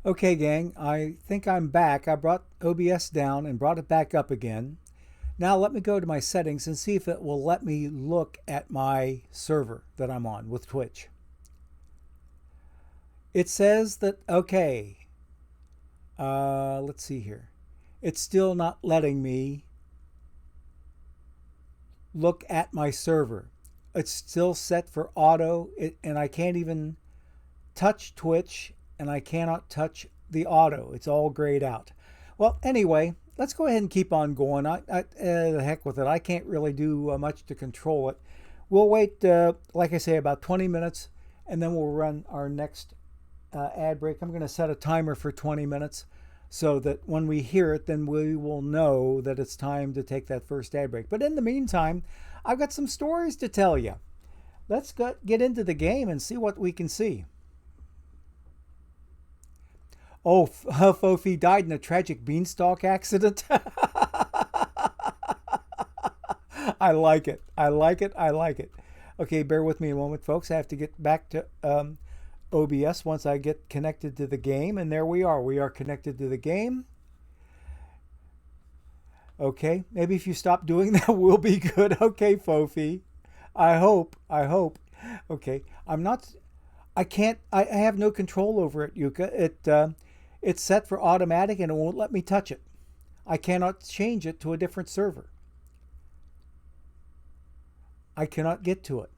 Okay, gang, I think I'm back. I brought OBS down and brought it back up again. Now let me go to my settings and see if it will let me look at my server that I'm on with Twitch. It says that, okay, let's see here. It's still not letting me look at my server. It's still set for auto, and I can't even touch Twitch, and I cannot touch the auto. It's all grayed out. Well, anyway, let's go ahead and keep on going. The heck with it. I can't really do much to control it. We'll wait, like I say, about 20 minutes, and then we'll run our next ad break. I'm going to set a timer for 20 minutes so that when we hear it, then we will know that it's time to take that first ad break. But in the meantime, I've got some stories to tell you. Let's get into the game and see what we can see. Oh, Fofi died in a tragic beanstalk accident. I like it. I like it. I like it. Okay, bear with me a moment, folks. I have to get back to OBS once I get connected to the game. And there we are. We are connected to the game. Okay, maybe if you stop doing that, we'll be good. Okay, Fofi. I hope. I hope. Okay, I'm not. I can't. I have no control over it, Yuka. It's set for automatic and it won't let me touch it. I cannot change it to a different server. I cannot get to it.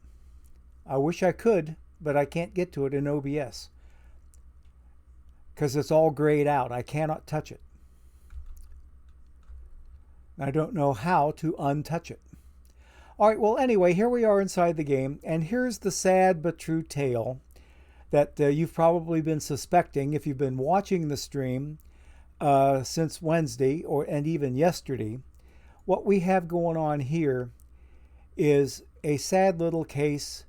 I wish I could, but I can't get to it in OBS because it's all grayed out. I cannot touch it. I don't know how to untouch it. All right, well, anyway, here we are inside the game, and here's the sad but true tale that you've probably been suspecting if you've been watching the stream since Wednesday and even yesterday. What we have going on here is a sad little case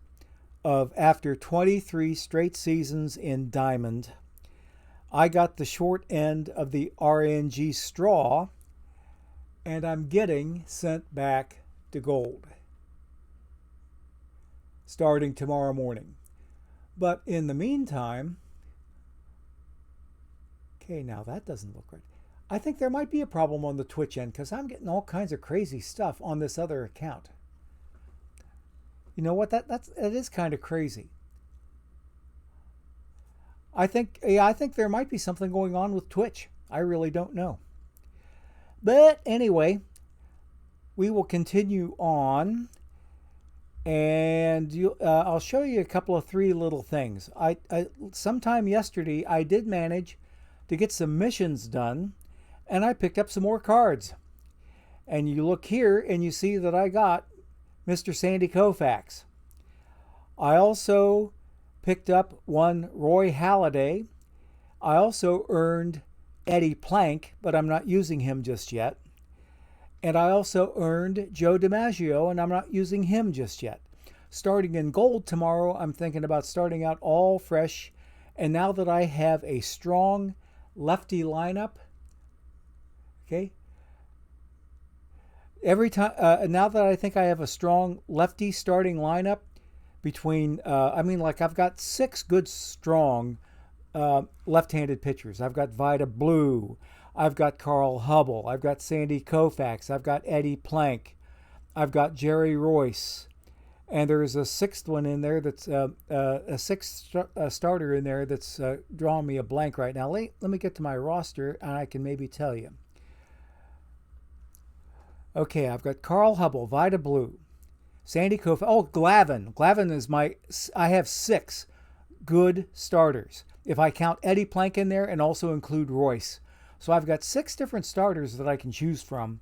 of after 23 straight seasons in Diamond, I got the short end of the RNG straw, and I'm getting sent back to gold starting tomorrow morning. But in the meantime, okay, now that doesn't look right. I think there might be a problem on the Twitch end because I'm getting all kinds of crazy stuff on this other account. You know what? That is kind of crazy. I think there might be something going on with Twitch. I really don't know. But anyway, we will continue on. And I'll show you a couple of three little things. Sometime yesterday, I did manage to get some missions done, and I picked up some more cards. And you look here, and you see that I got Mr. Sandy Koufax. I also picked up one Roy Halladay. I also earned Eddie Plank, but I'm not using him just yet. And I also earned Joe DiMaggio, and I'm not using him just yet. Starting in gold tomorrow, I'm thinking about starting out all fresh. And now that I have a strong lefty lineup, okay, every time, now that I think I have a strong lefty starting lineup between, I've got 6 good, strong left-handed pitchers. I've got Vida Blue. I've got Carl Hubble. I've got Sandy Koufax. I've got Eddie Plank. I've got Jerry Royce. And there's a 6th one in there that's a 6th starter in there that's drawing me a blank right now. Let me get to my roster and I can maybe tell you. Okay, I've got Carl Hubble, Vida Blue, Sandy Koufax. Oh, Glavin. Glavin is I have 6 good starters. If I count Eddie Plank in there and also include Royce. So I've got 6 different starters that I can choose from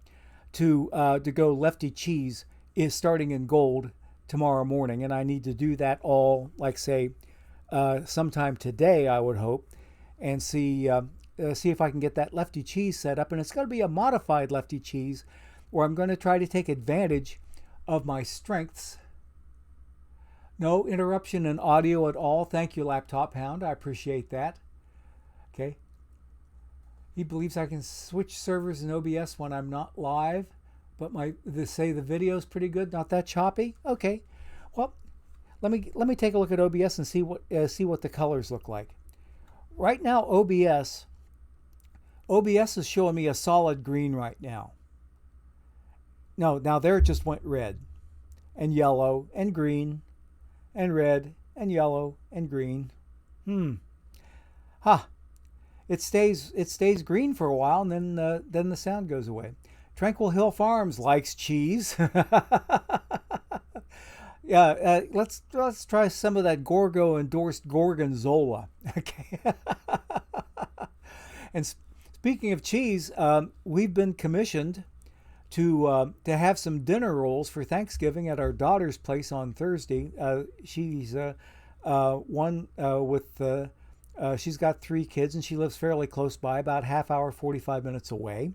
to go lefty cheese is starting in gold tomorrow morning. And I need to do that all, like say, sometime today, I would hope, and see if I can get that lefty cheese set up. And it's going to be a modified lefty cheese where I'm going to try to take advantage of my strengths. No interruption in audio at all. Thank you, Laptop Hound. I appreciate that. Okay. He believes I can switch servers in OBS when I'm not live, but the video's pretty good, not that choppy. Okay, well, let me take a look at OBS and see what the colors look like. right now, OBS is showing me a solid green right now. No, now there it just went red and yellow and green and red and yellow and green. Huh. It stays green for a while, and then the sound goes away. Tranquil Hill Farms likes cheese. Yeah, let's try some of that Gorgo endorsed Gorgonzola. Okay. And speaking of cheese, we've been commissioned to have some dinner rolls for Thanksgiving at our daughter's place on Thursday. She's one with she's got 3 kids, and she lives fairly close by, about half hour, 45 minutes away.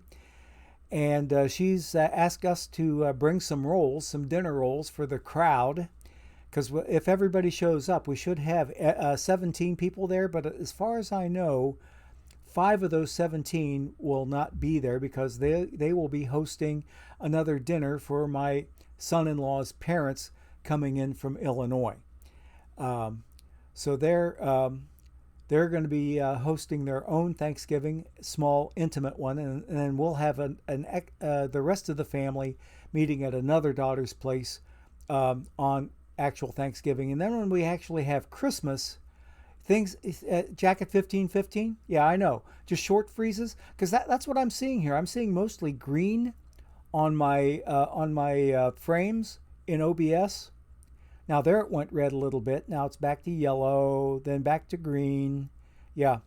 And she's asked us to bring some rolls, some dinner rolls for the crowd, because if everybody shows up, we should have 17 people there. But as far as I know, 5 of those 17 will not be there because they will be hosting another dinner for my son-in-law's parents coming in from Illinois. So they're going to be hosting their own Thanksgiving, small, intimate one, and then we'll have the rest of the family meeting at another daughter's place on actual Thanksgiving. And then when we actually have Christmas, things, jacket 1515, yeah, I know, just short freezes, because that's what I'm seeing here. I'm seeing mostly green on my frames in OBS. Now there it went red a little bit. Now it's back to yellow, then back to green. Yeah,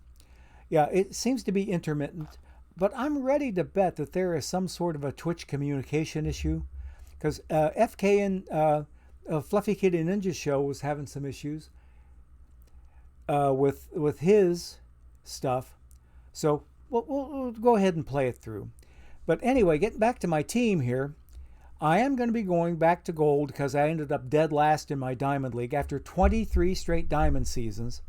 it seems to be intermittent, but I'm ready to bet that there is some sort of a Twitch communication issue, because FK and Fluffy Kitty Ninja Show was having some issues with his stuff. So we'll go ahead and play it through. But anyway, getting back to my team here, I am going to be going back to gold because I ended up dead last in my Diamond League. After 23 straight Diamond seasons,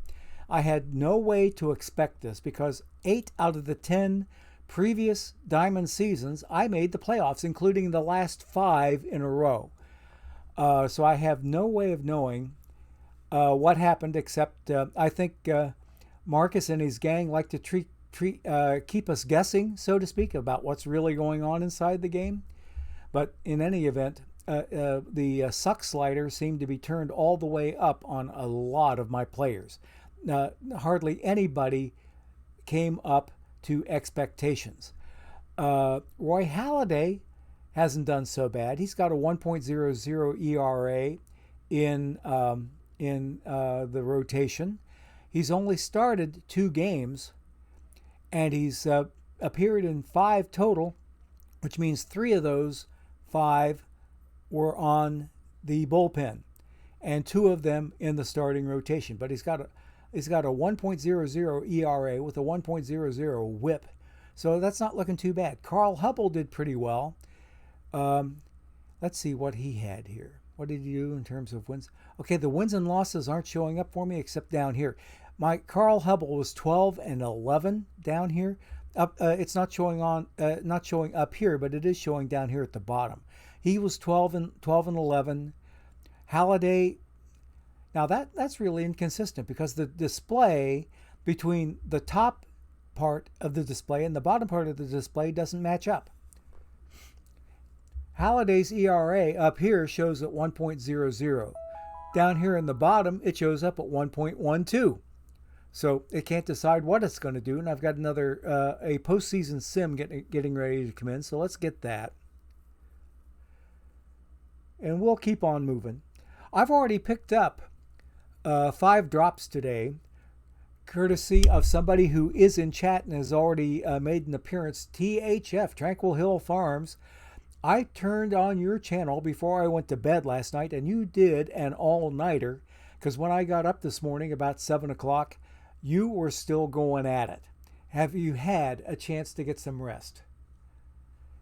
I had no way to expect this because 8 out of the 10 previous Diamond seasons, I made the playoffs, including the last 5 in a row. So I have no way of knowing what happened, except I think Marcus and his gang like to keep us guessing, so to speak, about what's really going on inside the game. But in any event, the suck slider seemed to be turned all the way up on a lot of my players. Hardly anybody came up to expectations. Roy Halladay hasn't done so bad. He's got a 1.00 ERA in the rotation. He's only started 2 games, and he's appeared in 5 total, which means 3 of those 5 were on the bullpen, and 2 of them in the starting rotation. But he's got a 1.00 ERA with a 1.00 WHIP, so that's not looking too bad. Carl Hubble did pretty well. Let's see what he had here. What did he do in terms of wins? Okay, the wins and losses aren't showing up for me except down here. My Carl Hubble was 12-11 down here. It's not showing up here, but it is showing down here at the bottom. He was 12-11. Halladay. Now that's really inconsistent because the display between the top part of the display and the bottom part of the display doesn't match up. Halladay's ERA up here shows at 1.00. Down here in the bottom, it shows up at 1.12. So it can't decide what it's going to do. And I've got another a postseason sim getting ready to come in. So let's get that. And we'll keep on moving. I've already picked up 5 drops today, courtesy of somebody who is in chat and has already made an appearance. THF, Tranquil Hill Farms. I turned on your channel before I went to bed last night, and you did an all-nighter, because when I got up this morning about 7 o'clock, you were still going at it. Have you had a chance to get some rest?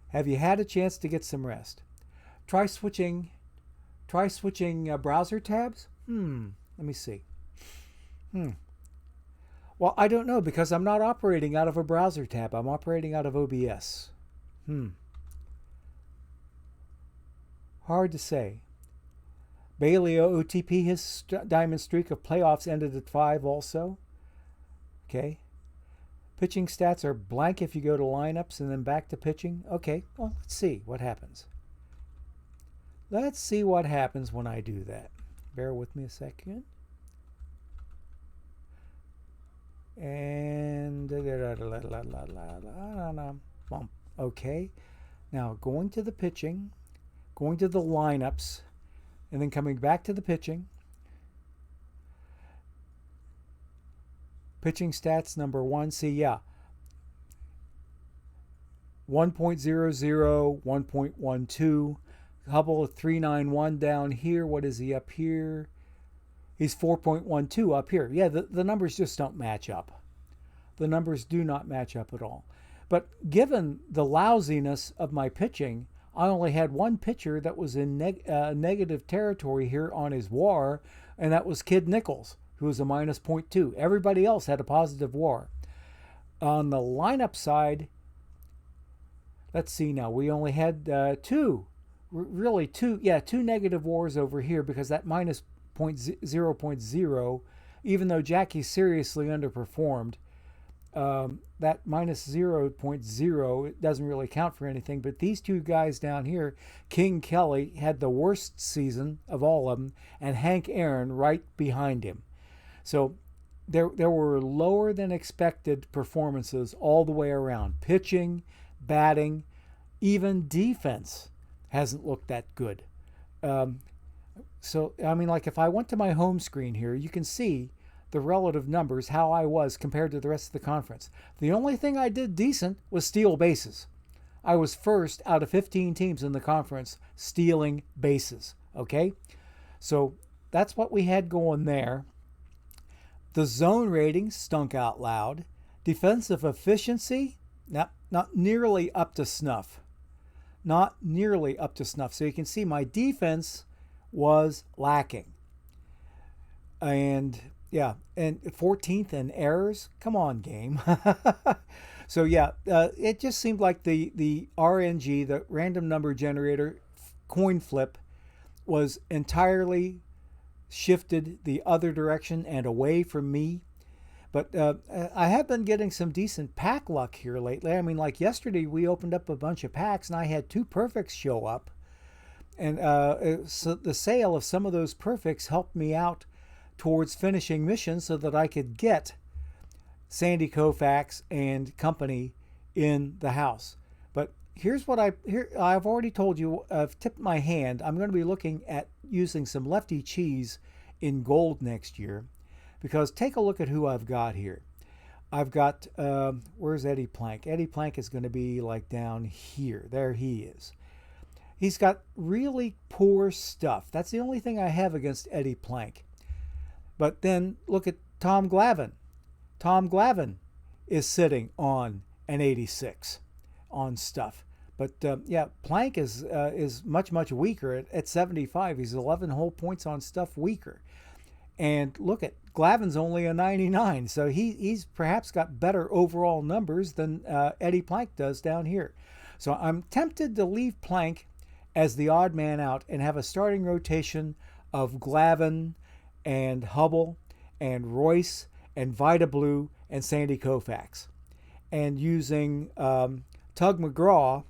Have you had a chance to get some rest? Try switching browser tabs? Let me see. Well, I don't know, because I'm not operating out of a browser tab. I'm operating out of OBS. Hard to say. Bailey OTP, his diamond streak of playoffs ended at 5 also. Okay. Pitching stats are blank if you go to lineups and then back to pitching. Okay, well, let's see what happens. Let's see what happens when I do that. Bear with me a second. And okay. Now going to the pitching, going to the lineups, and then coming back to the pitching. Pitching stats number 1. See, yeah. 1.00, 1.12. Hubble 391 down here. What is he up here? He's 4.12 up here. Yeah, the numbers just don't match up. The numbers do not match up at all. But given the lousiness of my pitching, I only had one pitcher that was in negative territory here on his WAR, and that was Kid Nichols, who was a minus 0.2. Everybody else had a positive WAR. On the lineup side, let's see now, we only had two negative WARs over here because that minus 0.0, even though Jackie seriously underperformed, that minus 0.0, it doesn't really count for anything. But these two guys down here, King Kelly had the worst season of all of them, and Hank Aaron right behind him. So there were lower than expected performances all the way around. Pitching, batting, even defense hasn't looked that good. So, I mean, like if I went to my home screen here, you can see the relative numbers, how I was compared to the rest of the conference. The only thing I did decent was steal bases. I was first out of 15 teams in the conference stealing bases, okay? So that's what we had going there. The zone rating stunk out loud. Defensive efficiency, not nearly up to snuff. Not nearly up to snuff. So you can see my defense was lacking. And yeah, and 14th in errors. Come on, game. So yeah, it just seemed like the RNG, the random number generator coin flip, was entirely shifted the other direction and away from me. But I have been getting some decent pack luck here lately. I mean, like yesterday we opened up a bunch of packs and I had 2 perfects show up. And so the sale of some of those perfects helped me out towards finishing missions so that I could get Sandy Koufax and company in the house. But here's what I've already told you. I've tipped my hand. I'm going to be looking at using some lefty cheese in gold next year, because take a look at who I've got here. I've got where's Eddie Plank? Eddie Plank is going to be like down here. There he is. He's got really poor stuff. That's the only thing I have against Eddie Plank. But then look at Tom Glavine. Tom Glavine is sitting on an 86 on stuff. But yeah, Plank is much weaker at 75. He's 11 whole points on stuff weaker. And look at Glavine's only a 99, so he's perhaps got better overall numbers than Eddie Plank does down here. So I'm tempted to leave Plank as the odd man out and have a starting rotation of Glavine and Hubble and Royce and Vita Blue and Sandy Koufax, and using Tug McGraw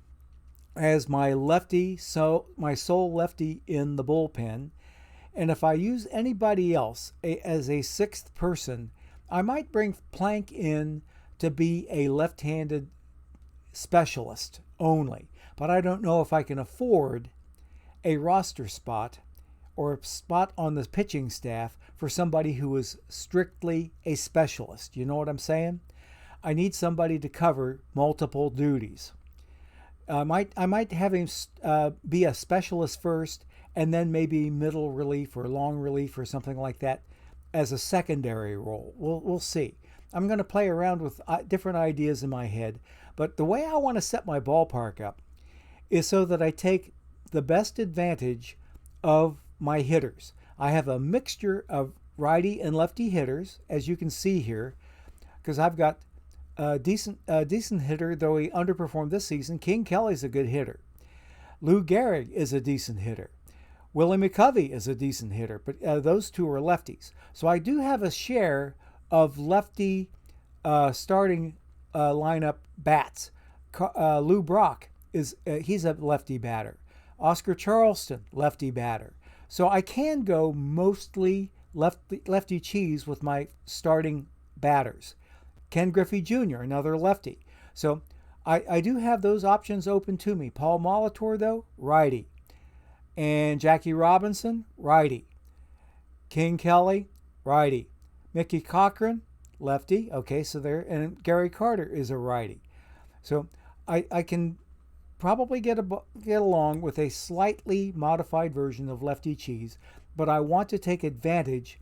as my lefty, so my sole lefty in the bullpen. And if I use anybody else as a 6th person, I might bring Plank in to be a left-handed specialist only. But I don't know if I can afford a roster spot or a spot on the pitching staff for somebody who is strictly a specialist. You know what I'm saying? I need somebody to cover multiple duties. I might have him be a specialist first, and then maybe middle relief or long relief or something like that as a secondary role. We'll see. I'm going to play around with different ideas in my head, but the way I want to set my ballpark up is so that I take the best advantage of my hitters. I have a mixture of righty and lefty hitters, as you can see here, because I've got a decent hitter, though he underperformed this season. King Kelly's a good hitter. Lou Gehrig is a decent hitter. Willie McCovey is a decent hitter, but those two are lefties. So I do have a share of lefty starting lineup bats. Lou Brock he's a lefty batter. Oscar Charleston, lefty batter. So I can go mostly lefty cheese with my starting batters. Ken Griffey Jr., another lefty. So I do have those options open to me. Paul Molitor, though, righty. And Jackie Robinson, righty. King Kelly, righty. Mickey Cochran, lefty. Okay, so there. And Gary Carter is a righty. So I can probably get along with a slightly modified version of lefty cheese, but I want to take advantage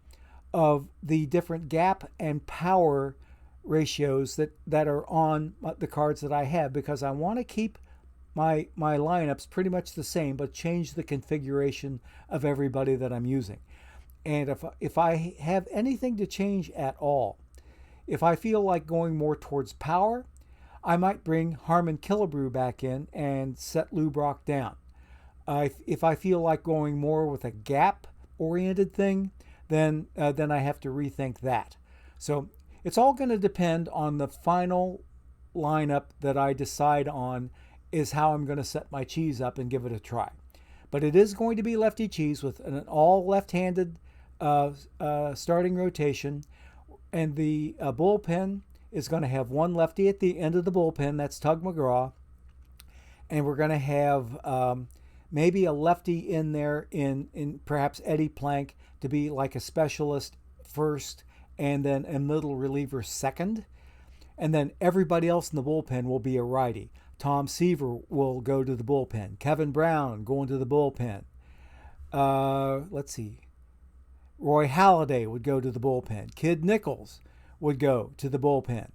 of the different gap and power ratios that are on the cards that I have, because I want to keep my lineups pretty much the same, but change the configuration of everybody that I'm using. And if I have anything to change at all, if I feel like going more towards power, I might bring Harmon Killebrew back in and set Lou Brock down. If I feel like going more with a gap-oriented thing, then I have to rethink that. So it's all going to depend on the final lineup that I decide on, is how I'm going to set my cheese up and give it a try. But it is going to be lefty cheese with an all left-handed starting rotation, and the bullpen is going to have one lefty at the end of the bullpen. That's Tug McGraw. And we're going to have maybe a lefty in there in perhaps Eddie Plank to be like a specialist first, and then a middle reliever second. And then everybody else in the bullpen will be a righty. Tom Seaver will go to the bullpen. Kevin Brown going to the bullpen. Let's see. Roy Halladay would go to the bullpen. Kid Nichols would go to the bullpen.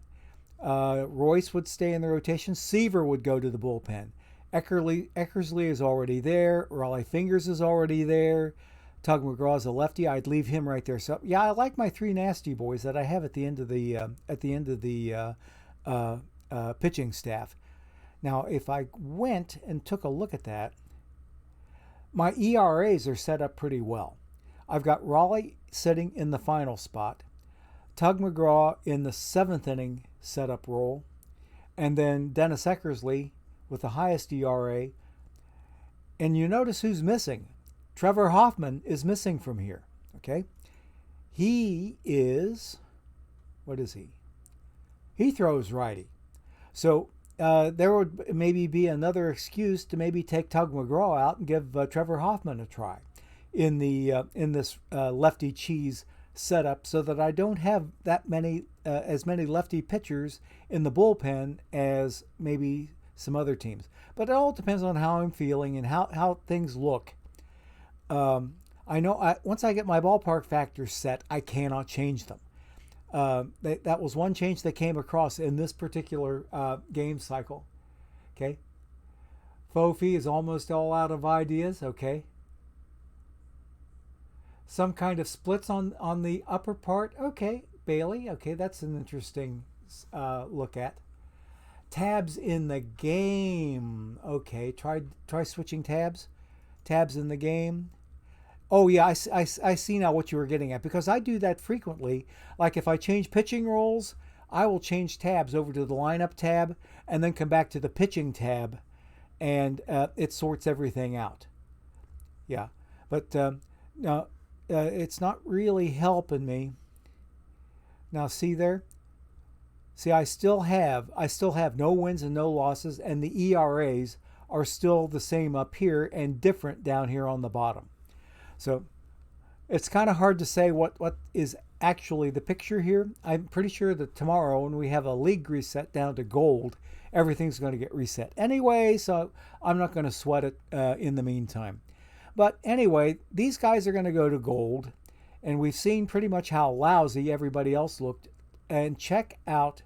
Royce would stay in the rotation. Seaver would go to the bullpen. Eckersley is already there. Raleigh Fingers is already there. Tug McGraw is a lefty. I'd leave him right there. So yeah, I like my three nasty boys that I have at the end of the pitching staff. Now, if I went and took a look at that, my ERAs are set up pretty well. I've got Raleigh sitting in the final spot, Tug McGraw in the seventh inning setup role, and then Dennis Eckersley with the highest ERA. And you notice who's missing. Trevor Hoffman is missing from here. Okay, he is, what is he? He throws righty. So there would maybe be another excuse to maybe take Tug McGraw out and give Trevor Hoffman a try in this lefty cheese setup, so that I don't have that many as many lefty pitchers in the bullpen as maybe some other teams. But it all depends on how I'm feeling and how things look. I know once I get my ballpark factors set, I cannot change them. That was one change that came across in this particular game cycle. Okay. Fofi is almost all out of ideas. Okay. Some kind of splits on the upper part. Okay. Bailey. Okay. That's an interesting look at. Tabs in the game. Okay. Try switching tabs. Tabs in the game. Oh, yeah, I see now what you were getting at, because I do that frequently. Like if I change pitching roles, I will change tabs over to the lineup tab and then come back to the pitching tab, and it sorts everything out. Yeah, but now it's not really helping me. Now see there? See, I still have no wins and no losses, and the ERAs are still the same up here and different down here on the bottom. So it's kind of hard to say what is actually the picture here. I'm pretty sure that tomorrow, when we have a league reset down to gold, everything's going to get reset anyway, so I'm not going to sweat it in the meantime. But anyway, these guys are going to go to gold, and we've seen pretty much how lousy everybody else looked. And check out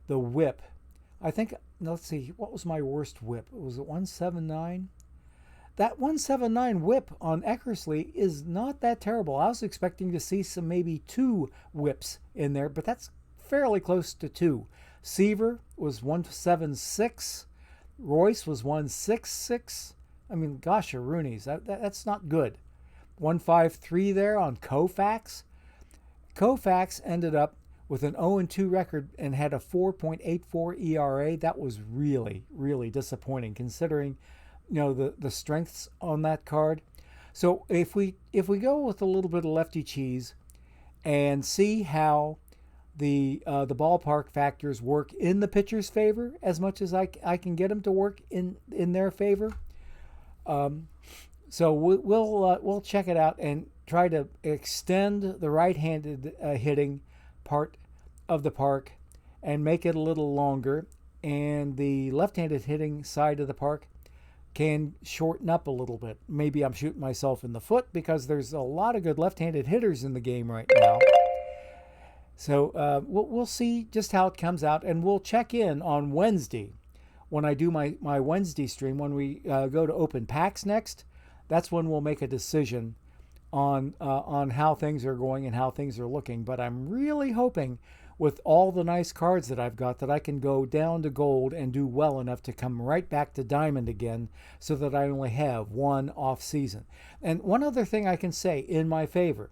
the whip. I think, let's see, what was my worst whip? Was it 179? That 179 whip on Eckersley is not that terrible. I was expecting to see some maybe 2 whips in there, but that's fairly close to 2. Seaver was 176. Royce was 166. I mean, gosh, Rooney's. That's not good. 153 there on Koufax. Koufax ended up with an 0-2 record and had a 4.84 ERA. That was really, really disappointing considering, the strengths on that card. So if we go with a little bit of lefty cheese and see how the ballpark factors work in the pitcher's favor as much as I can get them to work in their favor. So we'll check it out and try to extend the right-handed hitting part of the park and make it a little longer, and the left-handed hitting side of the park can shorten up a little bit. Maybe I'm shooting myself in the foot because there's a lot of good left-handed hitters in the game right now. So we'll see just how it comes out, and we'll check in on Wednesday when I do my Wednesday stream. When we go to open packs next, that's when we'll make a decision on how things are going and how things are looking. But I'm really hoping with all the nice cards that I've got that I can go down to gold and do well enough to come right back to diamond again so that I only have one off season. And one other thing I can say in my favor,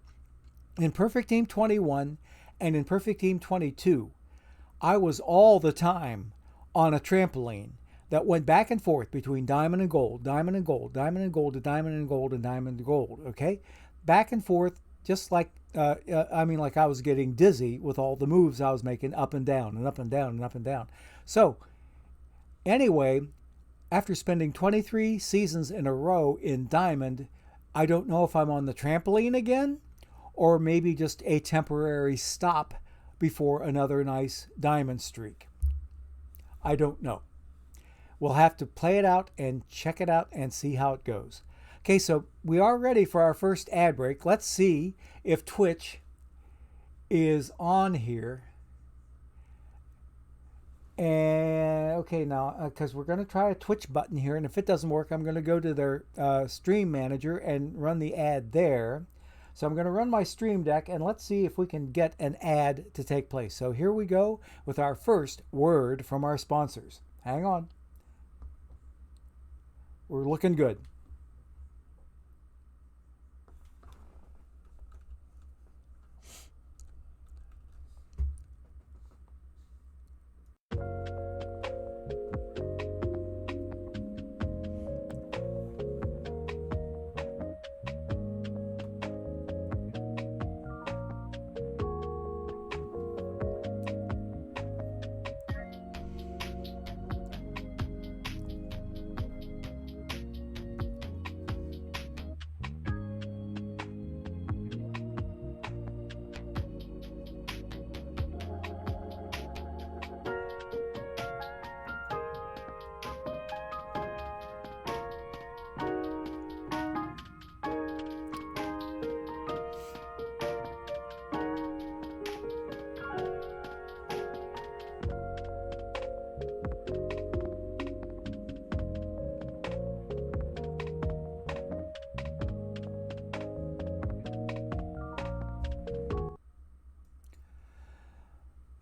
in Perfect Team 21 and in Perfect Team 22, I was all the time on a trampoline that went back and forth between diamond and gold, diamond and gold, diamond and gold to diamond and gold and diamond and gold, okay? Back and forth, just like, like I was getting dizzy with all the moves I was making up and down and up and down and up and down. So anyway, after spending 23 seasons in a row in diamond, I don't know if I'm on the trampoline again or maybe just a temporary stop before another nice diamond streak. I don't know. We'll have to play it out and check it out and see how it goes. Okay, so we are ready for our first ad break. Let's see if Twitch is on here. And okay, now, because we're going to try a Twitch button here, and if it doesn't work, I'm going to go to their stream manager and run the ad there. So I'm going to run my stream deck, and let's see if we can get an ad to take place. So here we go with our first word from our sponsors. Hang on. We're looking good.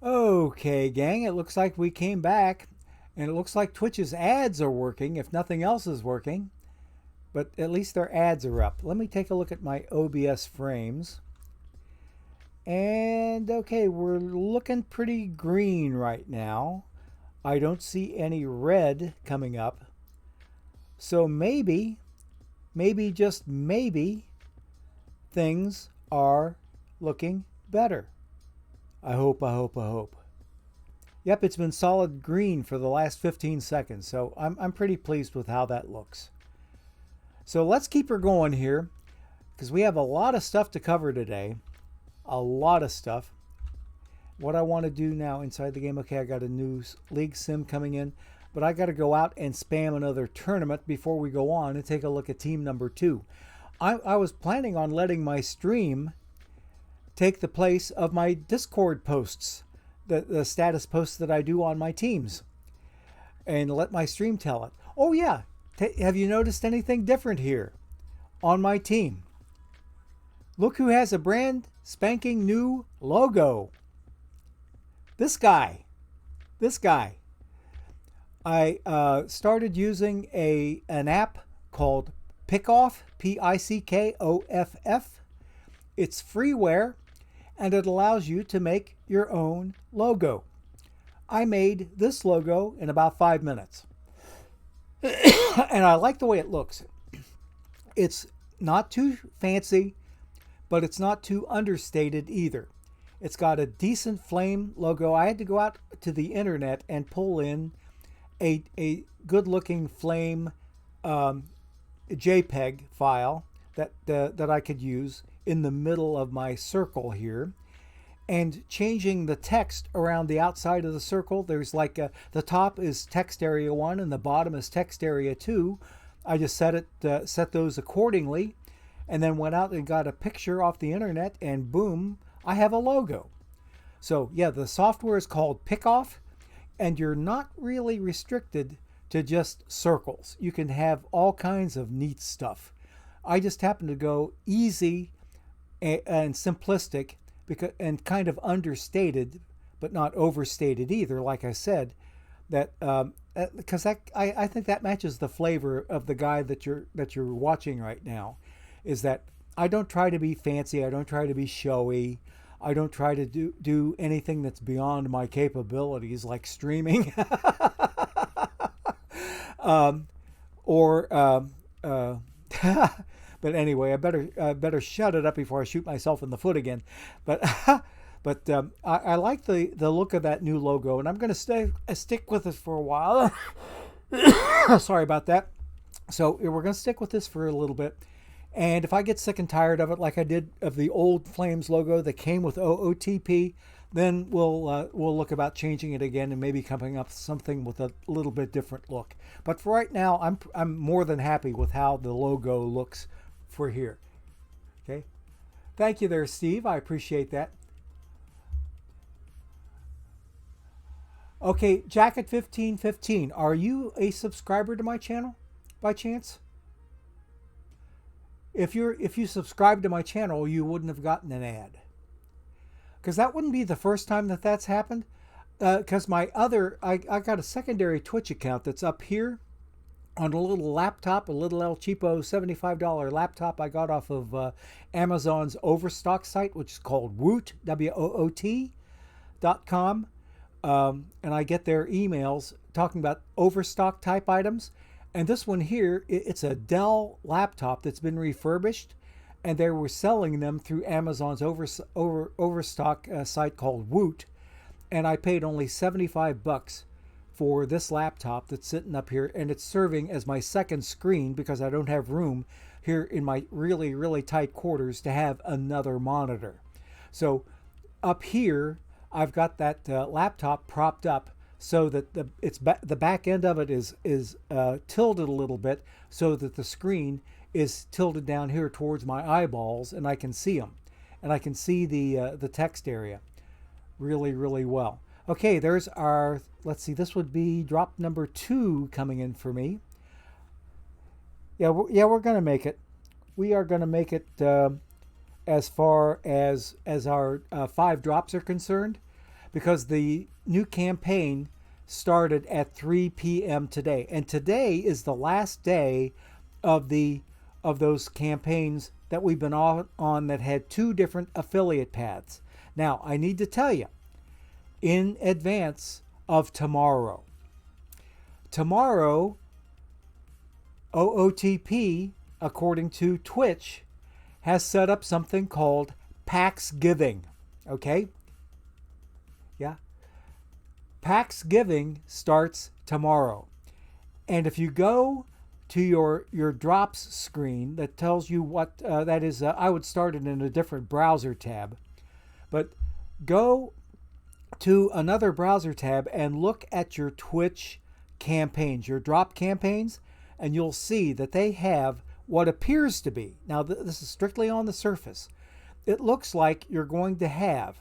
Okay, gang, it looks like we came back, and it looks like Twitch's ads are working, if nothing else is working, but at least their ads are up. Let me take a look at my OBS frames. And okay, we're looking pretty green right now. I don't see any red coming up. So maybe, just maybe, things are looking better. I hope. Yep, it's been solid green for the last 15 seconds, so I'm pretty pleased with how that looks. So let's keep her going here, because we have a lot of stuff to cover today. A lot of stuff. What I want to do now inside the game, okay, I got a new league sim coming in, but I got to go out and spam another tournament before we go on and take a look at team number 2. I was planning on letting my stream take the place of my Discord posts, the status posts that I do on my teams, and let my stream tell it. Oh yeah, have you noticed anything different here on my team? Look who has a brand spanking new logo. This guy. I started using an app called Pickoff, P-I-C-K-O-F-F. It's freeware, and it allows you to make your own logo. I made this logo in about 5 minutes. And I like the way it looks. It's not too fancy, but it's not too understated either. It's got a decent flame logo. I had to go out to the internet and pull in a good-looking flame JPEG file that I could use in the middle of my circle here. And changing the text around the outside of the circle, there's like the top is text area 1 and the bottom is text area 2. I just set those accordingly, and then went out and got a picture off the internet, and boom, I have a logo. So yeah, the software is called Pickoff, and you're not really restricted to just circles. You can have all kinds of neat stuff. I just happen to go easy and simplistic, and kind of understated, but not overstated either. Like I said, that because I think that matches the flavor of the guy that you're watching right now. Is that I don't try to be fancy. I don't try to be showy. I don't try to do anything that's beyond my capabilities, like streaming, But anyway, I better shut it up before I shoot myself in the foot again. But I like the look of that new logo, and I'm going to stick with it for a while. Sorry about that. So we're going to stick with this for a little bit. And if I get sick and tired of it, like I did of the old Flames logo that came with OOTP, then we'll look about changing it again and maybe coming up with something with a little bit different look. But for right now, I'm more than happy with how the logo looks for here. Okay, thank you there, Steve. I appreciate that. Okay, Jacket1515, are you a subscriber to my channel by chance? If you subscribe to my channel, you wouldn't have gotten an ad. Because that wouldn't be the first time that's happened. Because I got a secondary Twitch account that's up here on a little laptop, a little El Cheapo $75 laptop I got off of Amazon's Overstock site, which is called Woot, WOOT.com. And I get their emails talking about Overstock type items. And this one here, it's a Dell laptop that's been refurbished, and they were selling them through Amazon's Overstock site called Woot. And I paid only $75 for this laptop that's sitting up here, and it's serving as my second screen because I don't have room here in my really, really tight quarters to have another monitor. So up here, I've got that laptop propped up so that the back end of it is tilted a little bit so that the screen is tilted down here towards my eyeballs, and I can see them, and I can see the text area really, really well. Okay, there's our, let's see, this would be drop number 2 coming in for me. Yeah, we're going to make it. We are going to make it as far as our 5 drops are concerned, because the new campaign started at 3 p.m. today. And today is the last day of those campaigns that we've been on that had 2 different affiliate paths. Now, I need to tell you, in advance of tomorrow. Tomorrow, OOTP, according to Twitch, has set up something called PAX Giving. Okay? Yeah. PAX Giving starts tomorrow. And if you go to your drops screen that tells you what that is, I would start it in a different browser tab. But go to another browser tab and look at your Twitch campaigns, your drop campaigns, and you'll see that they have what appears to be, now this is strictly on the surface, it looks like you're going to have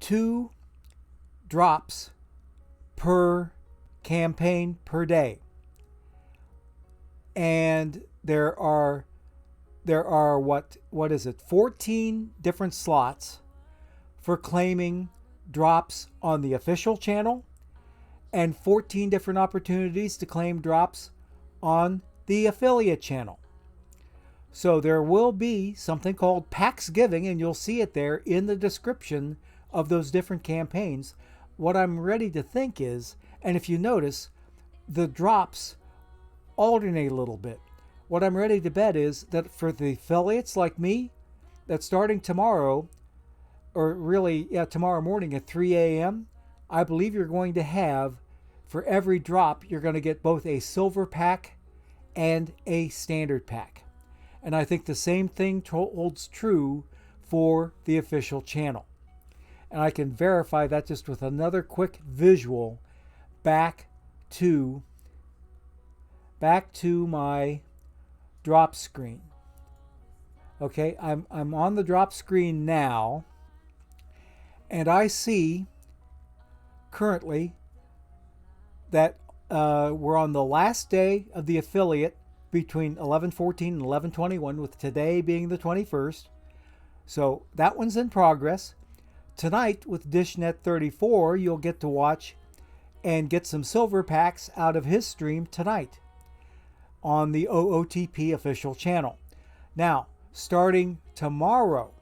2 drops per campaign per day. And there are what is it, 14 different slots for claiming drops on the official channel, and 14 different opportunities to claim drops on the affiliate channel. So there will be something called PAX Giving, and you'll see it there in the description of those different campaigns, what I'm ready to think is, and if you notice, the drops alternate a little bit. What I'm ready to bet is that for the affiliates like me, that starting tomorrow, or really, tomorrow morning at 3 a.m., I believe you're going to have, for every drop, you're going to get both a silver pack and a standard pack. And I think the same thing holds true for the official channel. And I can verify that just with another quick visual back to my drop screen. Okay, I'm on the drop screen now, and I see currently that we're on the last day of the affiliate between 11/14 and 11/21, with today being the 21st. So that one's in progress. Tonight with DishNet 34, you'll get to watch and get some silver packs out of his stream tonight on the OOTP official channel. Now, starting tomorrow,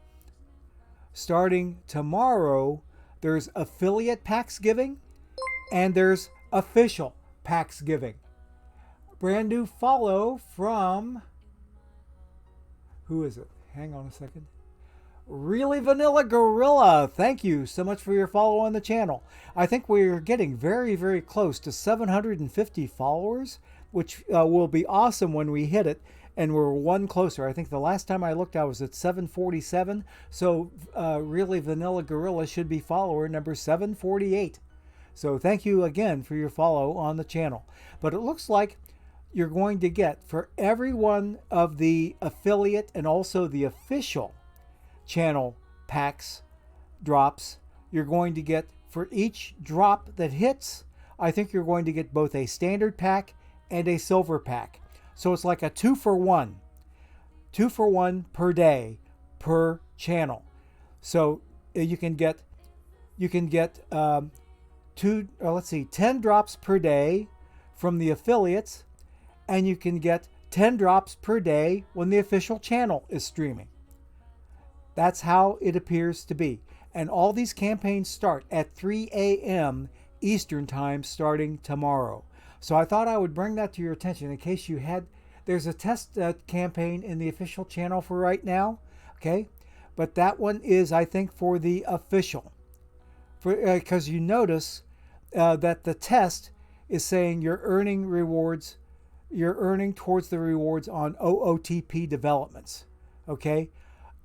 there's affiliate packs giving and there's official packs giving. Brand new follow from, who is it? Hang on a second. Really Vanilla Gorilla. Thank you so much for your follow on the channel. I think we're getting very, very close to 750 followers, which will be awesome when we hit it. And we're one closer. I think the last time I looked, I was at 747. So Really Vanilla Gorilla should be follower number 748. So thank you again for your follow on the channel. But it looks like you're going to get, for every one of the affiliate and also the official channel packs, drops, you're going to get, for each drop that hits, I think you're going to get both a standard pack and a silver pack. So it's like a 2-for-1. 2-for-1 per day per channel. So you can get 10 drops per day from the affiliates, and you can get 10 drops per day when the official channel is streaming. That's how it appears to be. And all these campaigns start at 3 a.m. Eastern Time starting tomorrow. So I thought I would bring that to your attention in case you had. There's a test campaign in the official channel for right now, okay? But that one is, I think, for the official. Because you notice that the test is saying you're earning rewards. You're earning towards the rewards on OOTP developments, okay?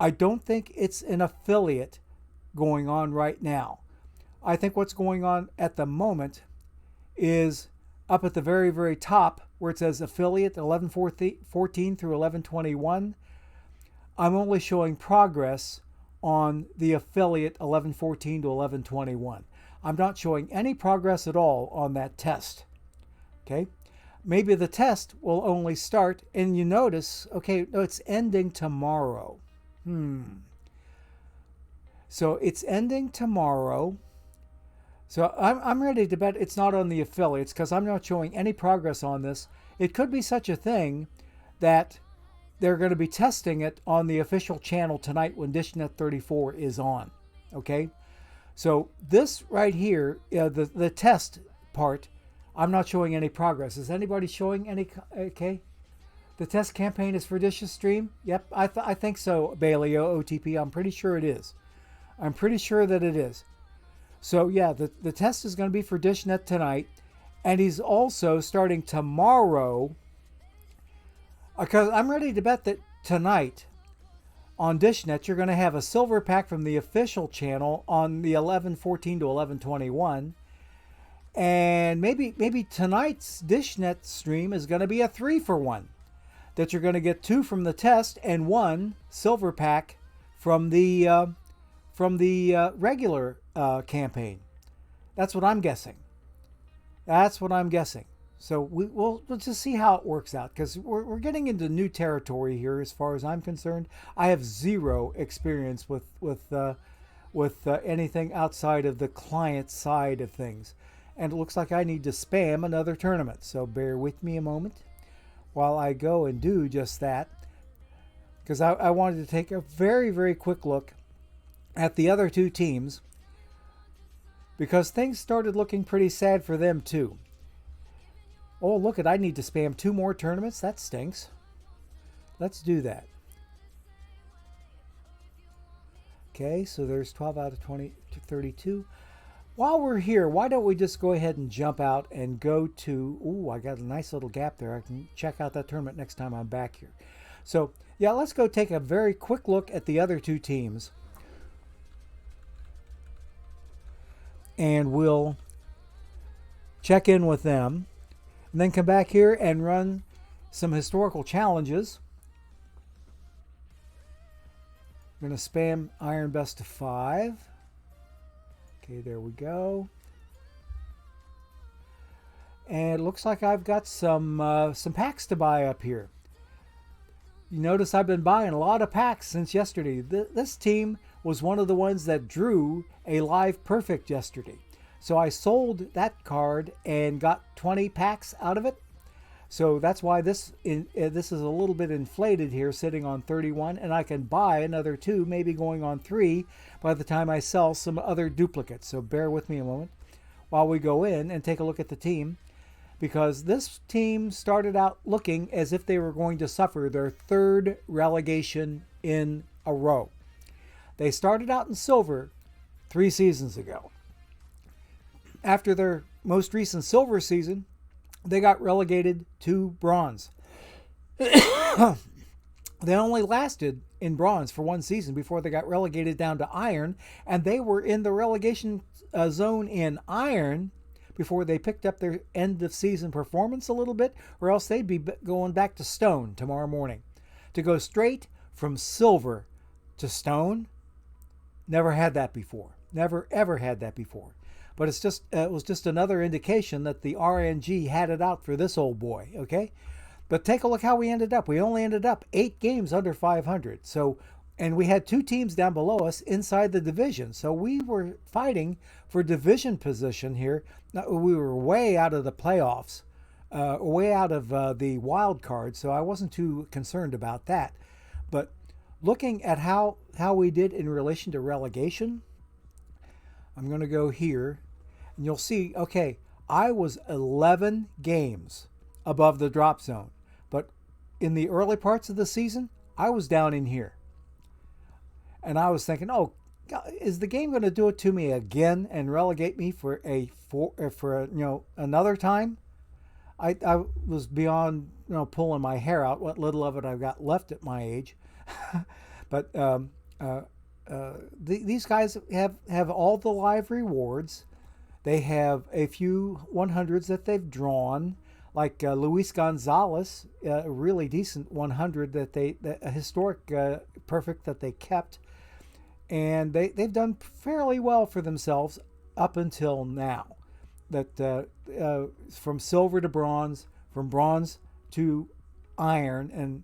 I don't think it's an affiliate going on right now. I think what's going on at the moment is up at the very, very top where it says affiliate 11/14 through 11/21. I'm only showing progress on the affiliate 11/14 to 11/21. I'm not showing any progress at all on that test. Okay? Maybe the test will only start, and you notice, okay, no, it's ending tomorrow. So it's ending tomorrow. So I'm ready to bet it's not on the affiliates because I'm not showing any progress on this. It could be such a thing that they're going to be testing it on the official channel tonight when DishNet 34 is on. Okay? So this right here, the test part, I'm not showing any progress. Is anybody showing any? Okay. The test campaign is for Dish's stream? Yep, I think so, Bailey OTP. I'm pretty sure it is. I'm pretty sure that it is. So yeah, the test is going to be for DishNet tonight. And he's also starting tomorrow. Because I'm ready to bet that tonight on DishNet, you're going to have a silver pack from the official channel on the 11/14 to 11/21. And maybe tonight's DishNet stream is going to be a 3-for-1. That you're going to get 2 from the test and 1 silver pack from the regular campaign. That's what I'm guessing. That's what I'm guessing. So we'll just see how it works out, because we're getting into new territory here as far as I'm concerned. I have zero experience with anything outside of the client side of things. And it looks like I need to spam another tournament. So bear with me a moment while I go and do just that. Because I wanted to take a very, very quick look at the other two teams because things started looking pretty sad for them too. Oh, look I need to spam 2 more tournaments. That stinks. Let's do that. Okay, so there's 12 out of 20 to 32. While we're here, why don't we just go ahead and jump out and go to... Ooh, I got a nice little gap there. I can check out that tournament next time I'm back here. So, yeah, let's go take a very quick look at the other 2 teams. And we'll check in with them. And then come back here and run some historical challenges. I'm going to spam Iron Best of 5. Okay, there we go. And it looks like I've got some packs to buy up here. You notice I've been buying a lot of packs since yesterday. This team was one of the ones that drew a live perfect yesterday. So I sold that card and got 20 packs out of it. So that's why this is a little bit inflated here, sitting on 31, and I can buy another 2, maybe going on 3 by the time I sell some other duplicates. So bear with me a moment while we go in and take a look at the team, because this team started out looking as if they were going to suffer their 3rd relegation in a row. They started out in silver 3 seasons ago. After their most recent silver season, they got relegated to bronze. They only lasted in bronze for 1 season before they got relegated down to iron, and they were in the relegation zone in iron before they picked up their end of season performance a little bit, or else they'd be going back to stone tomorrow morning. To go straight from silver to stone, never had that before. Never ever had that before. But it was just another indication that the RNG had it out for this old boy, okay? But take a look how we ended up. We only ended up 8 games under 500. So, and we had 2 teams down below us inside the division. So we were fighting for division position here. We were way out of the playoffs, way out of the wild card. So I wasn't too concerned about that. But looking at how we did in relation to relegation, I'm going to go here, and you'll see, okay, I was 11 games above the drop zone. But in the early parts of the season, I was down in here. And I was thinking, oh, God, is the game going to do it to me again and relegate me for another time? I was beyond pulling my hair out, what little of it I've got left at my age. But these guys have all the live rewards. They have a few 100s that they've drawn, like Luis Gonzalez, a really decent 100 a historic perfect that they kept. And they've done fairly well for themselves up until now. That from silver to bronze, from bronze to iron, and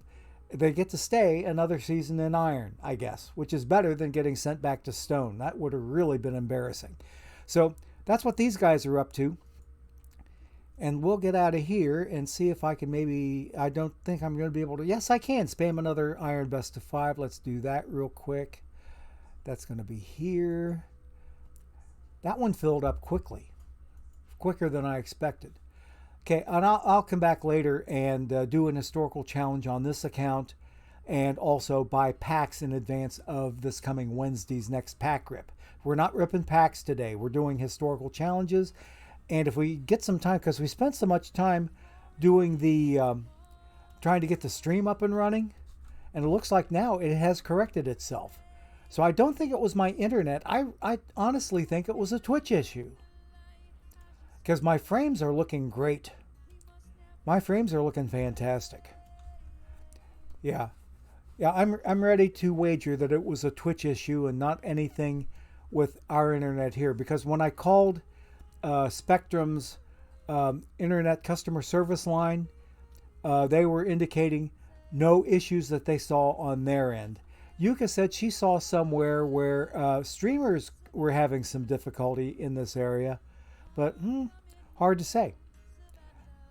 they get to stay another season in iron, I guess, which is better than getting sent back to stone. That would have really been embarrassing. So that's what these guys are up to. And we'll get out of here and see if I can maybe, I don't think I'm going to be able to, yes, I can spam another Iron Best of 5. Let's do that real quick. That's going to be here. That one filled up quickly, quicker than I expected. Okay, and I'll come back later and do an historical challenge on this account, and also buy packs in advance of this coming Wednesday's next pack rip. We're not ripping packs today. We're doing historical challenges, and if we get some time, because we spent so much time doing the trying to get the stream up and running, and it looks like now it has corrected itself. So I don't think it was my internet. I honestly think it was a Twitch issue, because my frames are looking great. My frames are looking fantastic. Yeah, I'm ready to wager that it was a Twitch issue and not anything with our internet here, because when I called Spectrum's internet customer service line, they were indicating no issues that they saw on their end. Yuka said she saw somewhere where streamers were having some difficulty in this area, but hard to say.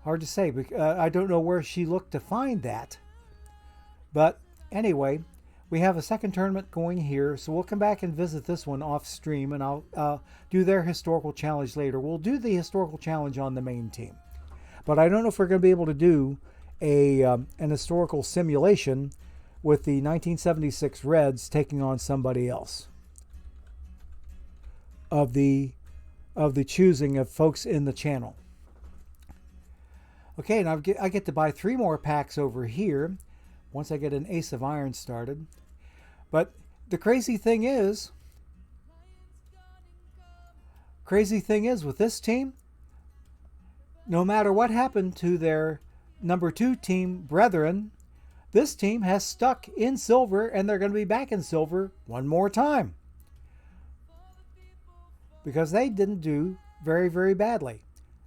Hard to say. I don't know where she looked to find that. But anyway, we have a second tournament going here, so we'll come back and visit this one off stream, and I'll do their historical challenge later. We'll do the historical challenge on the main team, but I don't know if we're going to be able to do an historical simulation with the 1976 Reds taking on somebody else of the choosing of folks in the channel. Okay, and I get to buy 3 more packs over here once I get an Ace of Iron started. But the crazy thing is with this team, no matter what happened to their number 2 team brethren, this team has stuck in silver, and they're going to be back in silver one more time, because they didn't do very, very badly.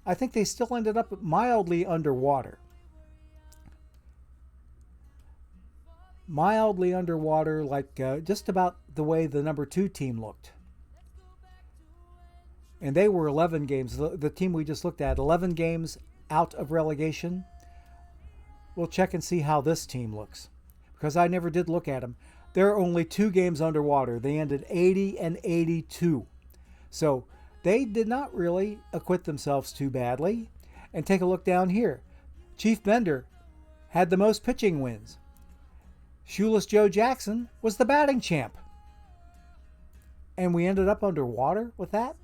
I think they still ended up mildly underwater. Mildly underwater, like just about the way the number 2 team looked. And they were 11 games. The team we just looked at, 11 games out of relegation. We'll check and see how this team looks, because I never did look at them. They're only 2 games underwater. They ended 80 and 82. So they did not really acquit themselves too badly. And take a look down here. Chief Bender had the most pitching wins. Shoeless Joe Jackson was the batting champ. And we ended up underwater with that?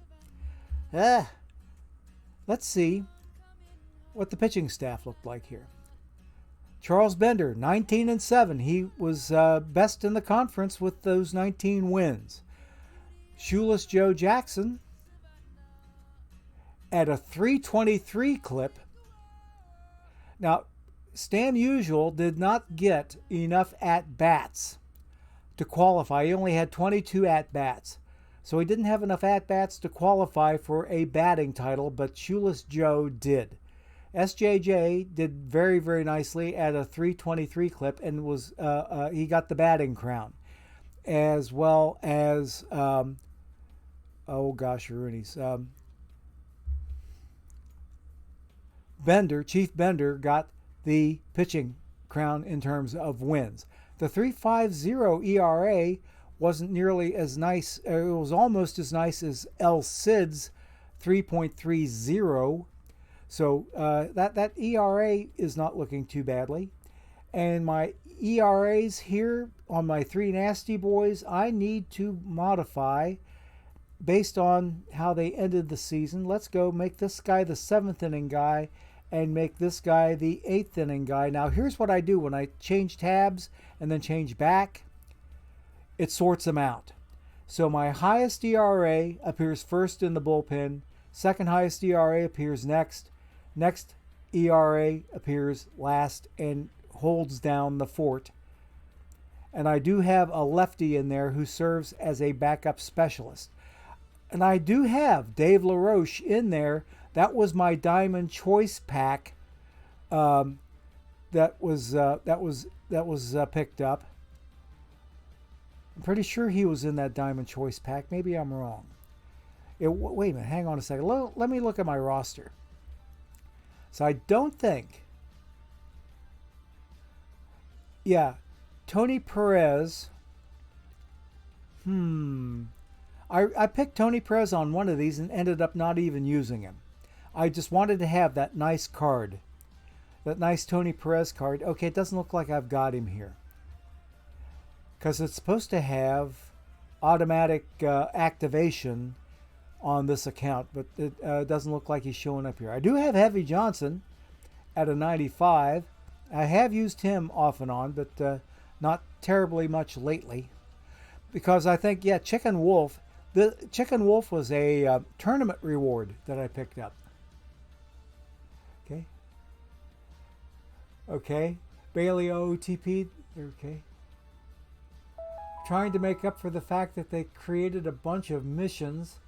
Let's see what the pitching staff looked like here. Charles Bender, 19 and 7. He was best in the conference with those 19 wins. Shoeless Joe Jackson at a 323 clip. Now, Stan Musial did not get enough at-bats to qualify. He only had 22 at-bats. So he didn't have enough at-bats to qualify for a batting title, but Shoeless Joe did. SJJ did very, very nicely at a 323 clip, and was he got the batting crown, as well as Chief Bender got the pitching crown in terms of wins. The 3.50 ERA wasn't nearly as nice. It was almost as nice as El Cid's 3.30. So that ERA is not looking too badly. And my ERAs here on my 3 nasty boys, I need to modify based on how they ended the season. Let's go make this guy the 7th inning guy and make this guy the 8th inning guy. Now here's what I do when I change tabs and then change back. It sorts them out. So my highest ERA appears first in the bullpen. Second highest ERA appears next. Next ERA appears last and holds down the fort. And I do have a lefty in there who serves as a backup specialist. And I do have Dave LaRoche in there. That was my Diamond Choice pack that was picked up. I'm pretty sure he was in that Diamond Choice pack. Maybe I'm wrong. Wait a minute. Hang on a second. Let me look at my roster. So I don't think. Yeah. Tony Perez. I picked Tony Perez on one of these and ended up not even using him. I just wanted to have that nice card. That nice Tony Perez card. Okay, it doesn't look like I've got him here, because it's supposed to have automatic activation on this account, but it doesn't look like he's showing up here. I do have Heavy Johnson at a 95. I have used him off and on, but not terribly much lately, because I think, yeah, Chicken Wolf. The Chicken Wolf was a tournament reward that I picked up. Okay. Bailey OOTP. Okay. Trying to make up for the fact that they created a bunch of missions,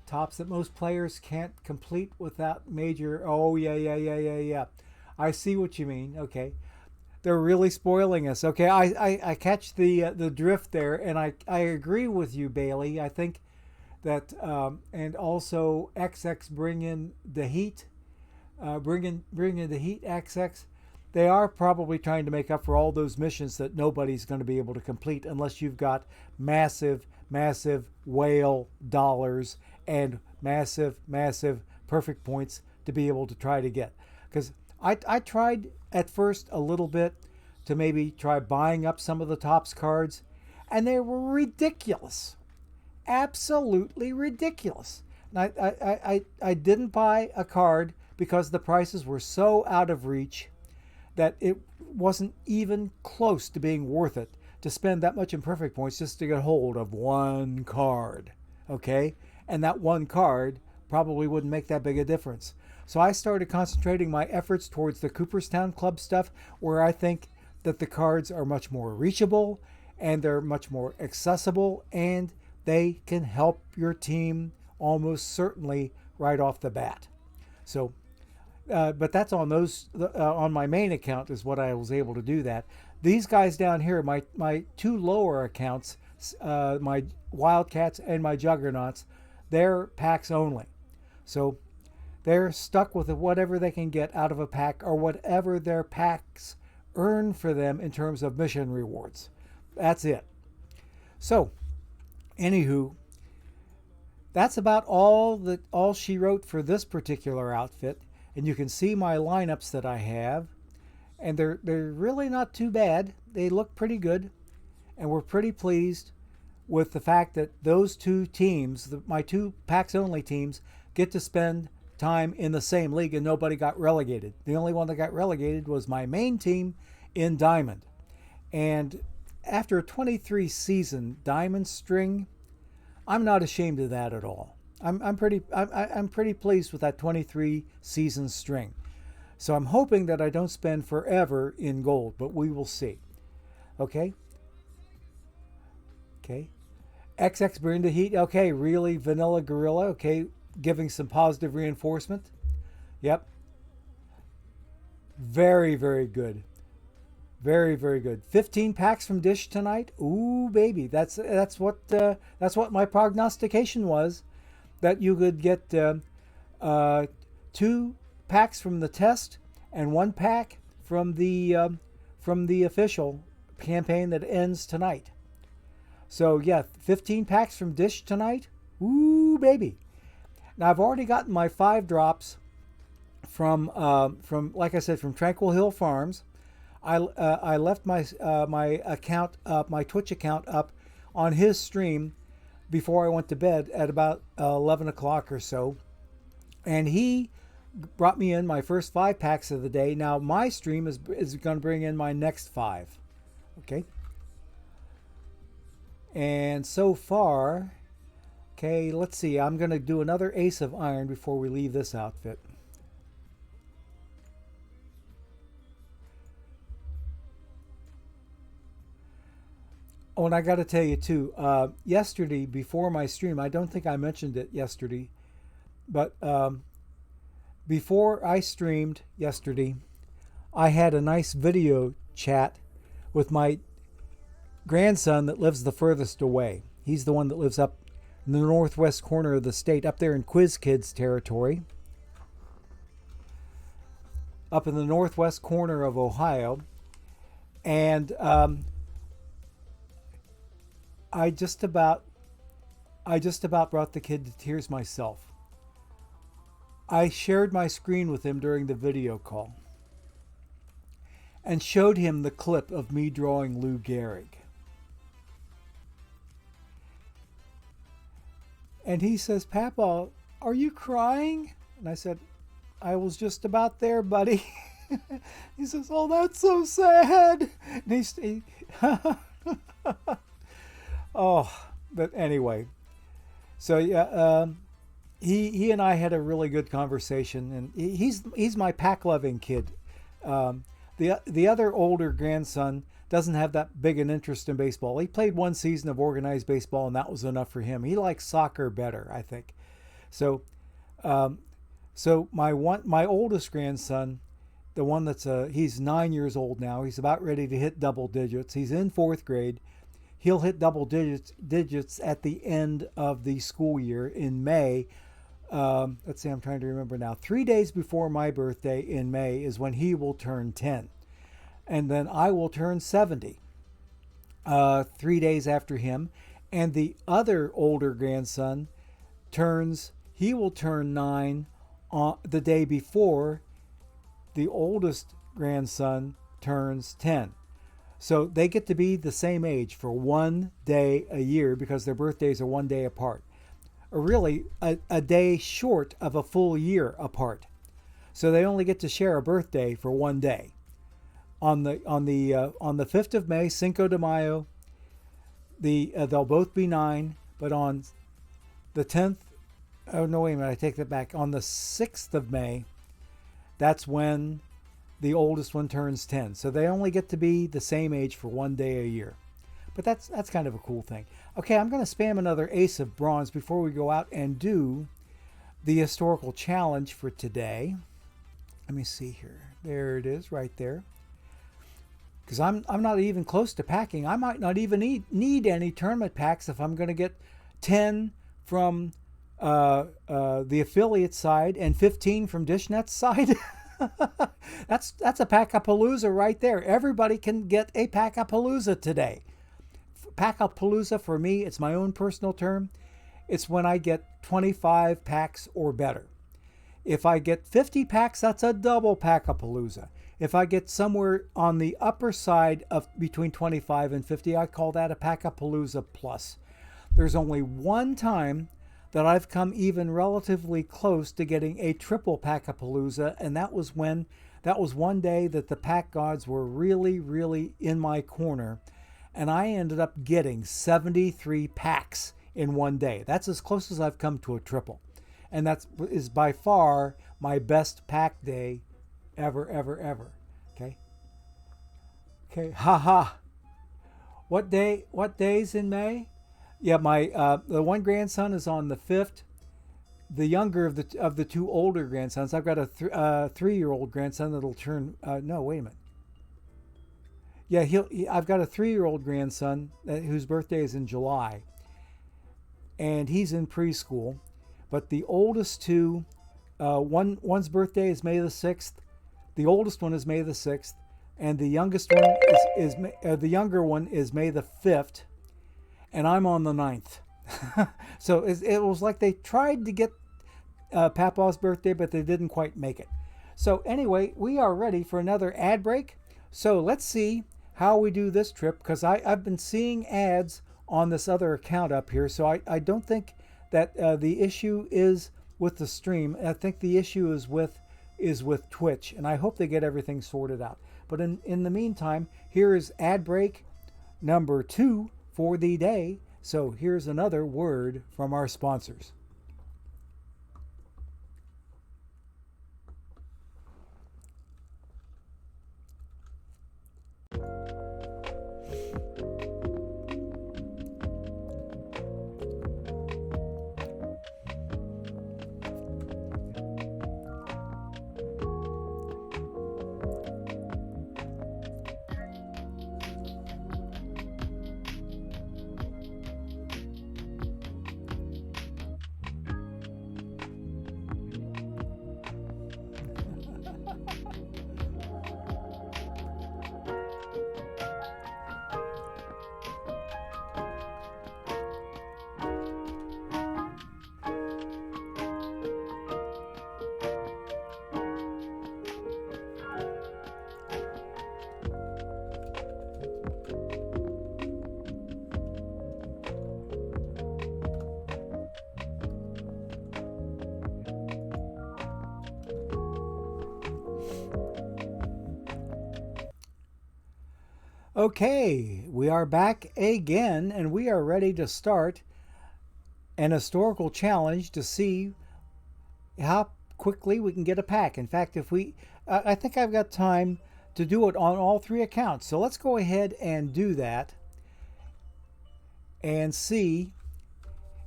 tops that most players can't complete without major. Oh, yeah. I see what you mean. Okay. They're really spoiling us. Okay, I catch the drift there, and I agree with you, Bailey. I think that and also XX bring in the heat, bring in the heat XX. they are probably trying to make up for all those missions that nobody's going to be able to complete unless you've got massive, massive whale dollars and massive, massive perfect points to be able to try to get. Because I tried at first a little bit to maybe try buying up some of the Topps cards, and they were ridiculous. Absolutely ridiculous. And I didn't buy a card because the prices were so out of reach that it wasn't even close to being worth it to spend that much in perfect points just to get hold of one card. Okay? And that one card probably wouldn't make that big a difference. So I started concentrating my efforts towards the Cooperstown Club stuff, where I think that the cards are much more reachable and they're much more accessible, and they can help your team almost certainly right off the bat. So, but that's on those on my main account is what I was able to do that. These guys down here, my two lower accounts, my Wildcats and my Juggernauts, they're packs only. So they're stuck with whatever they can get out of a pack or whatever their packs earn for them in terms of mission rewards. That's it. So, anywho, that's about all she wrote for this particular outfit. And you can see my lineups that I have, and they're really not too bad. They look pretty good, and we're pretty pleased with the fact that those two teams, my two packs only teams, get to spend time in the same league and nobody got relegated. The only one that got relegated was my main team in Diamond. And after a 23 season Diamond string, I'm not ashamed of that at all. I'm pretty pleased with that 23 season string. So I'm hoping that I don't spend forever in gold, but we will see. Okay. XX Brenda Heat. Okay, really Vanilla Gorilla. Okay, giving some positive reinforcement. Yep. Very, very good. Very, very good. 15 packs from Dish tonight. Ooh, baby. That's what my prognostication was, that you could get 2 packs from the test and 1 pack from the official campaign that ends tonight. So yeah, 15 packs from Dish tonight. Ooh, baby. Now I've already gotten my 5 drops from like I said, from Tranquil Hill Farms. I left my account up, my Twitch account up on his stream before I went to bed at about 11 o'clock or so, and he brought me in my first 5 packs of the day. Now my stream is going to bring in my next 5. Okay. And so far, okay, let's see. I'm going to do another Ace of Iron before we leave this outfit. Oh, and I got to tell you too, yesterday before my stream, I don't think I mentioned it yesterday, but before I streamed yesterday, I had a nice video chat with my grandson that lives the furthest away. He's the one that lives up in the northwest corner of the state, up there in Quiz Kids territory, up in the northwest corner of Ohio. And I just about brought the kid to tears myself. I shared my screen with him during the video call and showed him the clip of me drawing Lou Gehrig. And he says, "Papa, are you crying?" And I said, "I was just about there, buddy." He says, "Oh, that's so sad." And he oh, but anyway. So yeah, he and I had a really good conversation, and he's my pack-loving kid. The other older grandson doesn't have that big an interest in baseball. He played 1 season of organized baseball, and that was enough for him. He likes soccer better, I think. So, so my oldest grandson, the one that's he's 9 years old now. He's about ready to hit double digits. He's in 4th grade. He'll hit double digits at the end of the school year in May. Let's see, I'm trying to remember now. 3 days before my birthday in May is when he will turn 10. and then I will turn 70 3 days after him. And the other older grandson he will turn 9 on the day before the oldest grandson turns 10. So they get to be the same age for 1 day a year because their birthdays are 1 day apart, or really a day short of a full year apart. So they only get to share a birthday for 1 day. On the 5th of May, Cinco de Mayo, they'll both be 9, but on the 10th, oh no, wait a minute, I take that back. On the 6th of May, that's when the oldest one turns 10. So they only get to be the same age for 1 day a year. But that's kind of a cool thing. Okay, I'm going to spam another ace of bronze before we go out and do the historical challenge for today. Let me see here. There it is right there. Because I'm not even close to packing. I might not even need any tournament packs if I'm going to get 10 from the affiliate side and 15 from DishNet's side. That's a Pack-a-Palooza right there. Everybody can get a Pack-a-Palooza today. Pack-a-Palooza for me, it's my own personal term. It's when I get 25 packs or better. If I get 50 packs, that's a double Pack-a-Palooza. If I get somewhere on the upper side of between 25 and 50, I call that a Pack-a-Palooza plus. There's only one time that I've come even relatively close to getting a triple Pack-a-Palooza, and that was 1 day that the pack gods were really, really in my corner, and I ended up getting 73 packs in 1 day. That's as close as I've come to a triple, and that is by far my best pack day ever. Okay, haha. What days in May? Yeah, my the one grandson is on the 5th. The younger of the two older grandsons, I've got a 3-year-old grandson that'll turn. No, wait a minute. Yeah, I've got a 3-year-old grandson whose birthday is in July, and he's in preschool. But the oldest two, one's birthday is May the 6th. The oldest one is May the 6th, and the youngest one the younger one is May the 5th. And I'm on the 9th. So it was like they tried to get Papa's birthday, but they didn't quite make it. So anyway, we are ready for another ad break. So let's see how we do this trip, because I've been seeing ads on this other account up here. So I don't think that the issue is with the stream. I think the issue is with Twitch, and I hope they get everything sorted out. But in the meantime, here is ad break number 2 for the day. So here's another word from our sponsors. Okay, we are back again, and we are ready to start an historical challenge to see how quickly we can get a pack. In fact, I think I've got time to do it on all 3 accounts. So let's go ahead and do that and see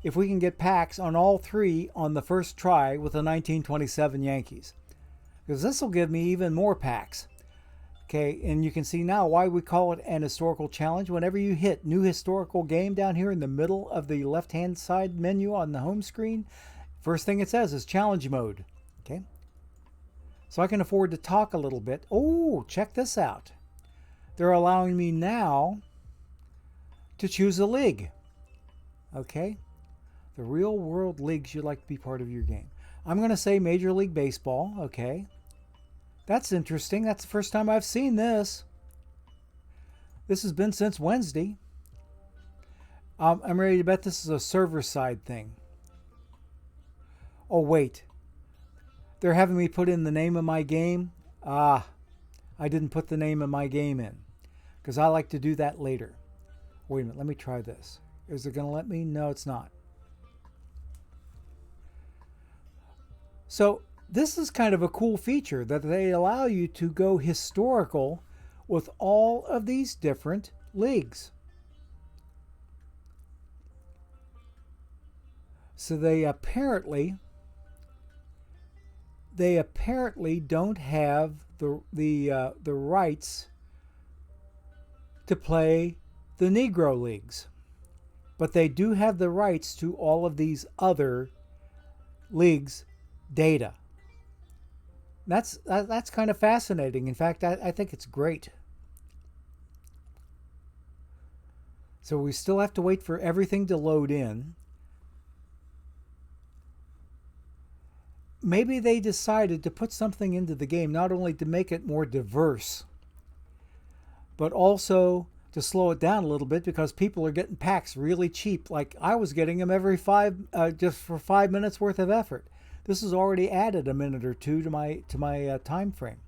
if we can get packs on all 3 on the first try with the 1927 Yankees, because this will give me even more packs. Okay, and you can see now why we call it an historical challenge. Whenever you hit new historical game down here in the middle of the left-hand side menu on the home screen, first thing it says is challenge mode. Okay, so I can afford to talk a little bit. Oh, check this out. they're allowing me now to choose a league. Okay? The real world leagues you'd like to be part of your game. I'm going to say Major League Baseball. Okay. That's interesting. That's the first time I've seen this. This has been since Wednesday. I'm ready to bet this is a server side thing. Oh, wait. They're having me put in the name of my game. I didn't put the name of my game in because I like to do that later. Wait a minute. Let me try this. Is it going to let me? No, it's not. So this is kind of a cool feature that they allow you to go historical with all of these different leagues. So they apparently don't have the rights to play the Negro leagues, but they do have the rights to all of these other leagues' data. That's kind of fascinating. In fact, I think it's great. So we still have to wait for everything to load in. Maybe they decided to put something into the game not only to make it more diverse, but also to slow it down a little bit because people are getting packs really cheap. Like I was getting them every just for 5 minutes worth of effort. This has already added a minute or two to my time frame.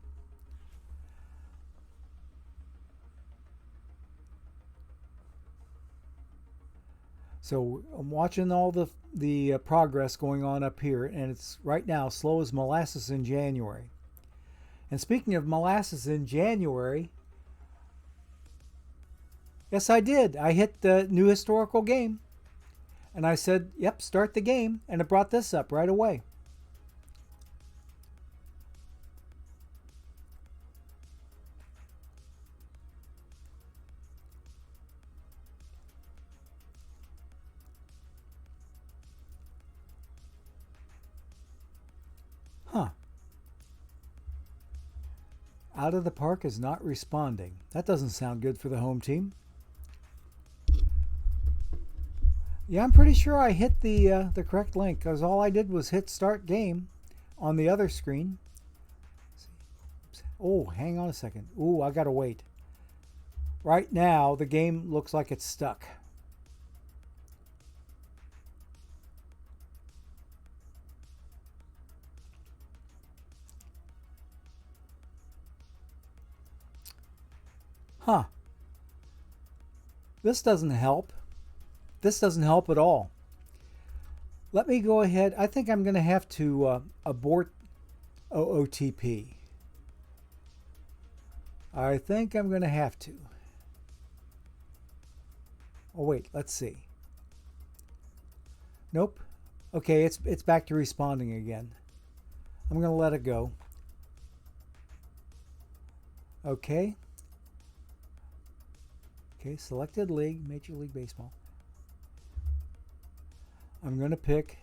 So I'm watching all the progress going on up here, and it's right now slow as molasses in January. And speaking of molasses in January, yes, I did. I hit the new historical game, and I said, "Yep, start the game," and it brought this up right away. Huh. Out of the park is not responding. That doesn't sound good for the home team. Yeah, I'm pretty sure I hit the correct link because all I did was hit start game on the other screen. Oh, hang on a second. Ooh, I gotta wait. Right now, the game looks like it's stuck. Huh. This doesn't help. This doesn't help at all. Let me go ahead. I think I'm going to have to abort OOTP. I think I'm going to have to. Oh, wait. Let's see. Nope. Okay, it's back to responding again. I'm going to let it go. Okay. Okay, selected league, Major League Baseball. I'm going to pick,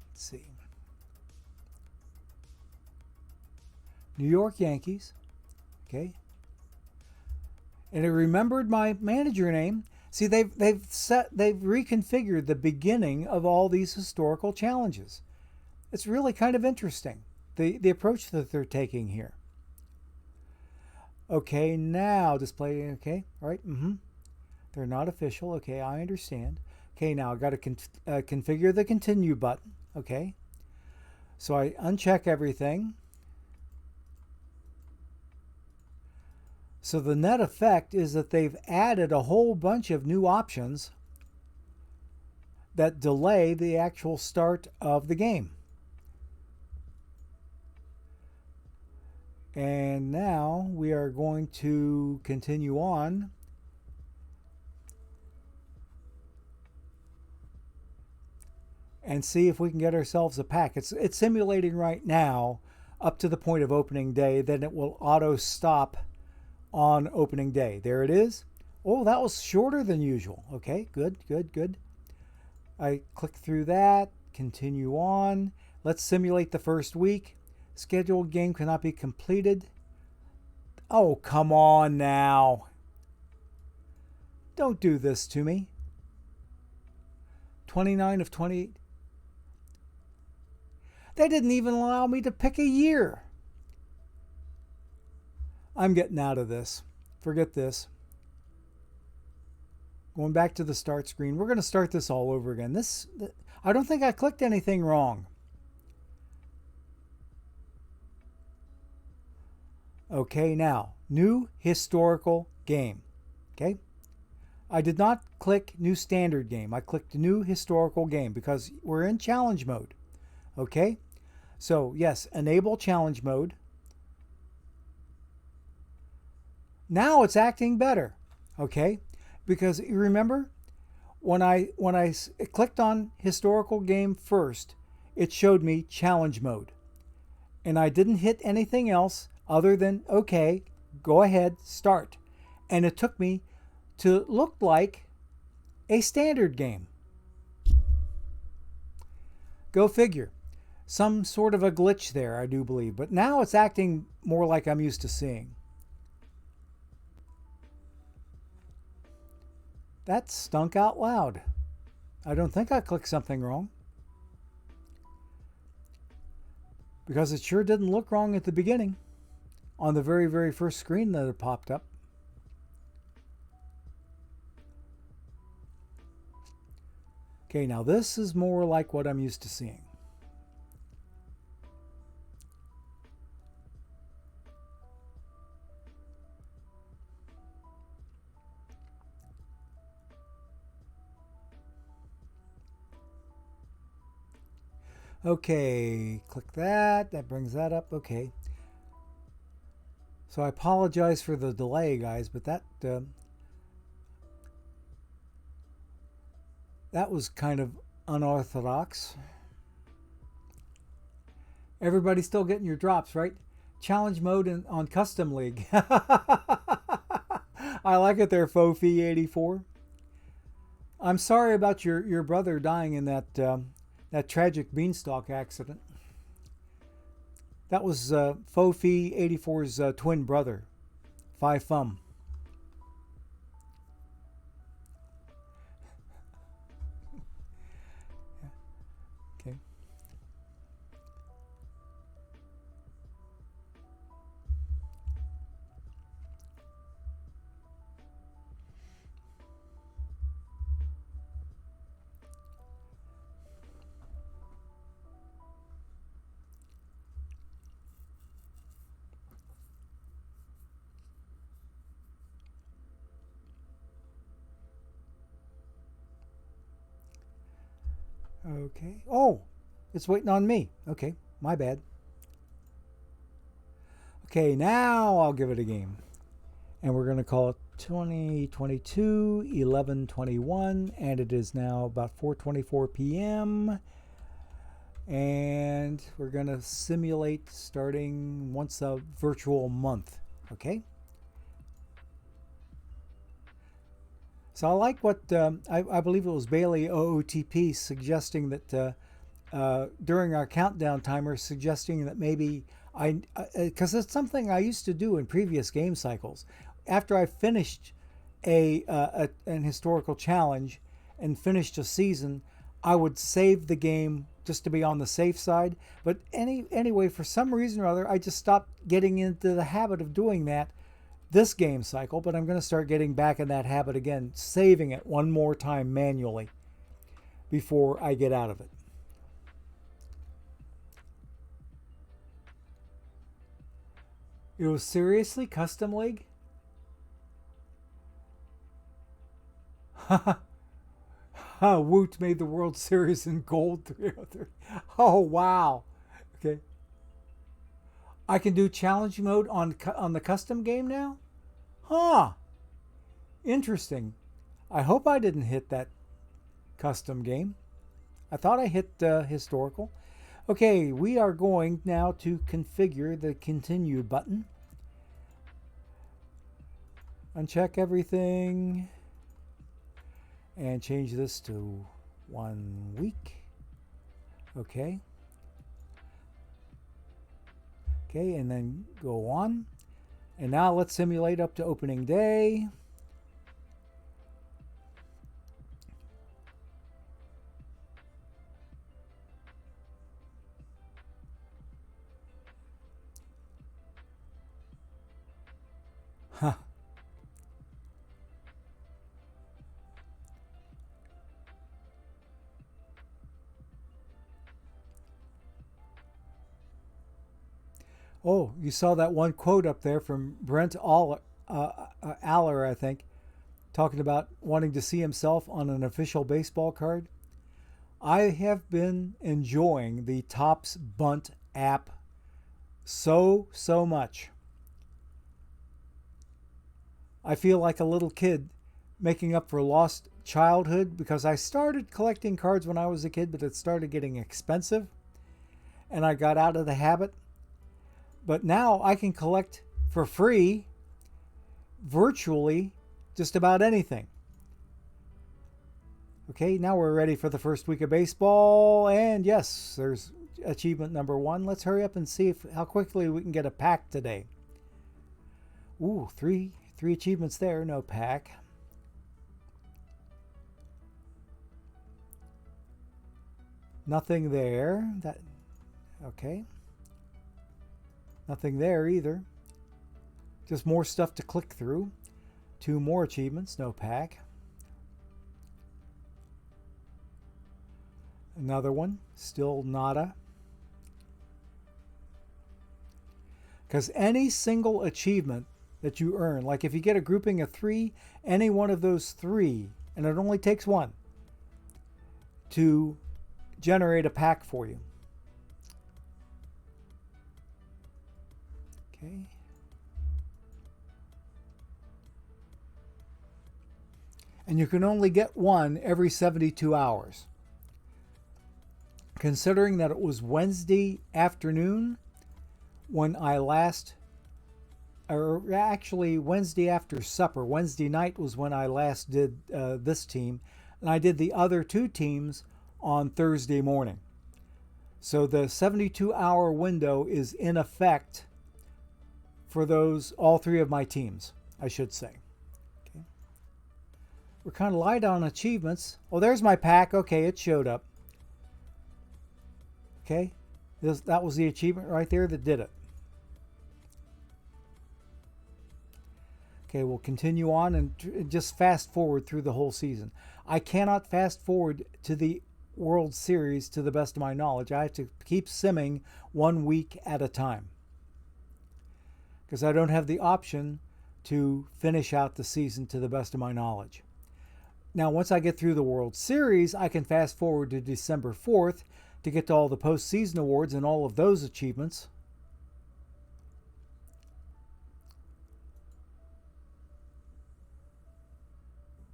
let's see, New York Yankees. Okay. And it remembered my manager name. See, they've reconfigured the beginning of all these historical challenges. It's really kind of interesting, the approach that they're taking here. Okay, now display. Okay, all right. They're not official. Okay, I understand. Okay, now I got to configure the continue button. Okay, so I uncheck everything. So the net effect is that they've added a whole bunch of new options that delay the actual start of the game. And now we are going to continue on. And see if we can get ourselves a pack. It's simulating right now up to the point of opening day. Then it will auto stop on opening day. There it is. Oh, that was shorter than usual. Okay, good. I click through that. Continue on. Let's simulate the first week. Scheduled game cannot be completed. Oh, come on now. Don't do this to me. 29 of 28. They didn't even allow me to pick a year. I'm getting out of this. Forget this. Going back to the start screen. We're going to start this all over again. I don't think I clicked anything wrong. Okay, now, new historical game. Okay? I did not click new standard game. I clicked new historical game because we're in challenge mode. Okay? So, yes, enable challenge mode. Now it's acting better. Okay? Because you remember when I clicked on historical game first, it showed me challenge mode. And I didn't hit anything else other than, okay, go ahead, start. And it took me to look like a standard game. Go figure. Some sort of a glitch there, I do believe. But now it's acting more like I'm used to seeing. That stunk out loud. I don't think I clicked something wrong. Because it sure didn't look wrong at the beginning. On the very, very first screen that it popped up. Okay, now this is more like what I'm used to seeing. Okay, click that. That brings that up. Okay. So I apologize for the delay, guys, but that was kind of unorthodox. Everybody's still getting your drops, right? Challenge mode on Custom League. I like it there, Fofi84. I'm sorry about your brother dying in that tragic beanstalk accident. That was Fofi84's twin brother, Phi Fum. Okay. Okay. Oh, it's waiting on me. Okay, my bad. Okay, now I'll give it a game. And we're going to call it 2022 11/21, and it is now about 4:24 p.m. And we're going to simulate starting once a virtual month. Okay? So I like what I believe it was Bailey OOTP suggesting that during our countdown timer, suggesting that maybe because it's something I used to do in previous game cycles. After I finished an historical challenge and finished a season, I would save the game just to be on the safe side. But anyway, for some reason or other, I just stopped getting into the habit of doing that this game cycle, but I'm going to start getting back in that habit again, saving it one more time manually before I get out of it. It was seriously Custom League? Woot made the World Series in gold 303. Oh, wow. Okay. I can do challenge mode on the custom game now? Huh. Interesting. I hope I didn't hit that custom game. I thought I hit historical. Okay, we are going now to configure the continue button. Uncheck everything and change this to 1 week. Okay. Okay, and then go on. And now let's simulate up to opening day. Huh. Oh, you saw that one quote up there from Brent Aller, I think, talking about wanting to see himself on an official baseball card. I have been enjoying the Topps Bunt app so much. I feel like a little kid making up for lost childhood because I started collecting cards when I was a kid, but it started getting expensive and I got out of the habit. But now I can collect for free virtually just about anything. Okay, now we're ready for the first week of baseball. And yes, there's achievement number 1. Let's hurry up and see how quickly we can get a pack today. Ooh, three achievements there, no pack. Nothing there. Okay. Nothing there either. Just more stuff to click through. 2 more achievements, no pack. Another one, still nada. Because any single achievement that you earn, like if you get a grouping of 3, any one of those 3, and it only takes 1 to generate a pack for you. Okay. And you can only get 1 every 72 hours. Considering that it was Wednesday afternoon when I last, or actually Wednesday after supper, Wednesday night was when I last did this team, and I did the other 2 teams on Thursday morning. So the 72-hour window is in effect for all 3 of my teams, I should say. Okay. We're kind of light on achievements. Oh, there's my pack. Okay, it showed up. Okay, that was the achievement right there that did it. Okay, we'll continue on and just fast forward through the whole season. I cannot fast forward to the World Series to the best of my knowledge. I have to keep simming 1 week at a time because I don't have the option to finish out the season to the best of my knowledge. Now, once I get through the World Series, I can fast forward to December 4th to get to all the postseason awards and all of those achievements.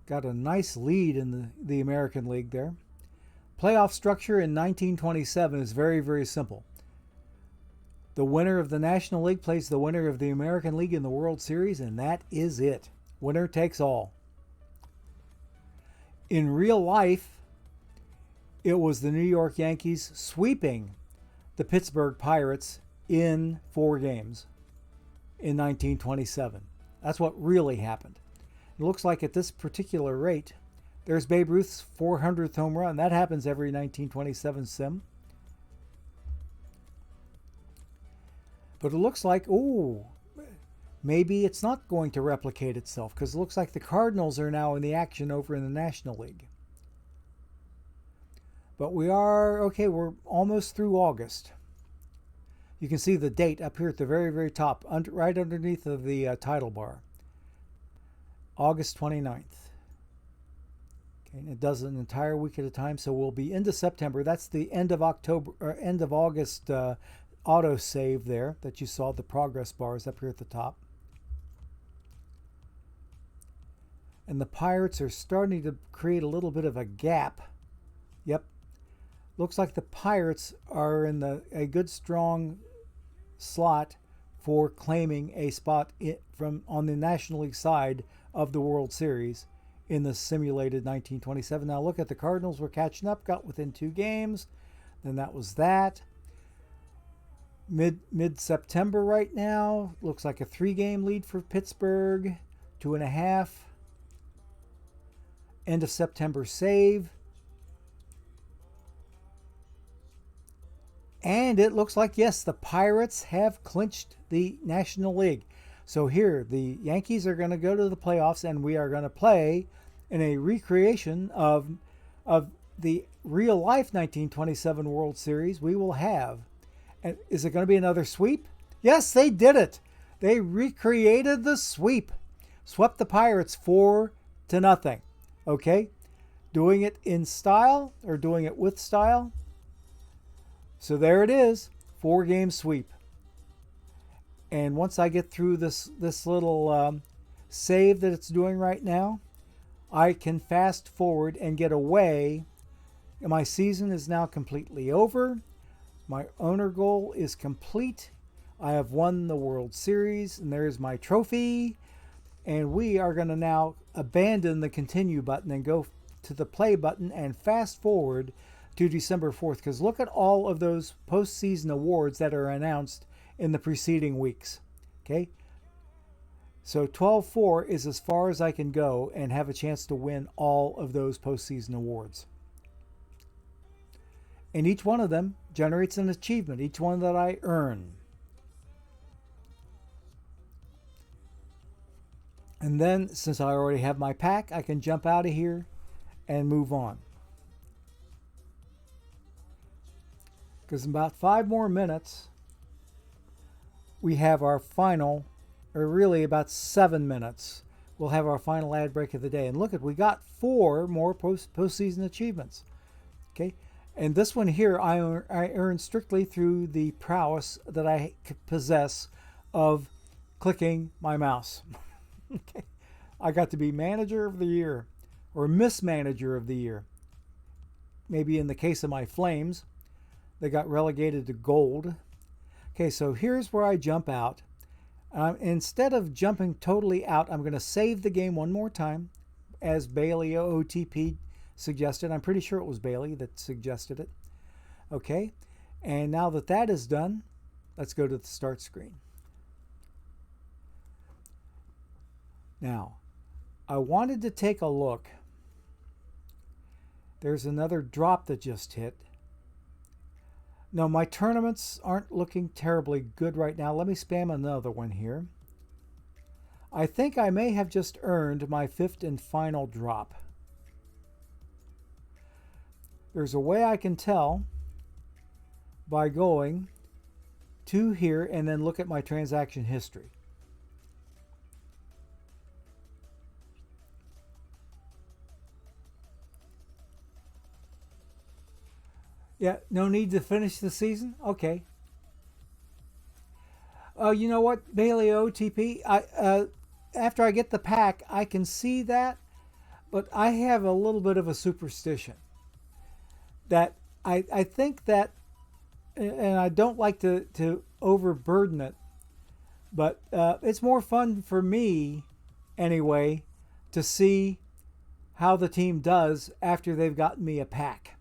Got a nice lead in the American League there. Playoff structure in 1927 is very simple. The winner of the National League plays the winner of the American League in the World Series, and that is it. Winner takes all. In real life, it was the New York Yankees sweeping the Pittsburgh Pirates in 4 games in 1927. That's what really happened. It looks like at this particular rate, there's Babe Ruth's 400th home run. That happens every 1927 sim. But it looks like, maybe it's not going to replicate itself because it looks like the Cardinals are now in the action over in the National League. But we're almost through August. You can see the date up here at the very top, right underneath of the title bar. August 29th. Okay, and it does an entire week at a time, so we'll be into September. That's the end of October or end of August auto save there that you saw, the progress bars up here at the top. And the Pirates are starting to create a little bit of a gap. Yep. Looks like the Pirates are in a good strong slot for claiming a spot on the National League side of the World Series in the simulated 1927. Now look at the Cardinals. We're catching up, got within 2 games. Then that was that. mid-September right now. Looks like a 3-game lead for Pittsburgh, 2.5. End of September save. And it looks like, yes, the Pirates have clinched the National League. So here, the Yankees are going to go to the playoffs, and we are going to play in a recreation of the real-life 1927 World Series we will have. And is it going to be another sweep? Yes, they did it. They recreated the sweep. Swept the Pirates 4-0. Okay? Doing it in style or doing it with style? So there it is, 4-game sweep. And once I get through this little save that it's doing right now, I can fast forward and get away. My season is now completely over. My owner goal is complete. I have won the World Series, and there's my trophy. And we are going to now abandon the continue button and go to the play button and fast forward to December 4th, because look at all of those postseason awards that are announced in the preceding weeks. Okay? So 12-4 is as far as I can go and have a chance to win all of those postseason awards. And each one of them generates an achievement, each one that I earn. And then, since I already have my pack, I can jump out of here and move on. Because in about 5 more minutes, we have our final, or really about 7 minutes, we'll have our final ad break of the day. And look at, we got 4 more postseason achievements. Okay, and this one here I earned strictly through the prowess that I possess of clicking my mouse. Okay, I got to be Manager of the Year, or Miss Manager of the Year. Maybe in the case of my Flames, they got relegated to gold. Okay, so here's where I jump out. Instead of jumping totally out, I'm going to save the game one more time, as Bailey OTP suggested. I'm pretty sure it was Bailey that suggested it. Okay, and now that that is done, let's go to the start screen. Now, I wanted to take a look. There's another drop that just hit. No, my tournaments aren't looking terribly good right now. Let me spam another one here. I think I may have just earned my 5th and final drop. There's a way I can tell by going to here and then look at my transaction history. Yeah, no need to finish the season? Okay. You know what, Bailey OTP? After I get the pack, I can see that, but I have a little bit of a superstition that I think that, and I don't like to overburden it, but it's more fun for me, anyway, to see how the team does after they've gotten me a pack.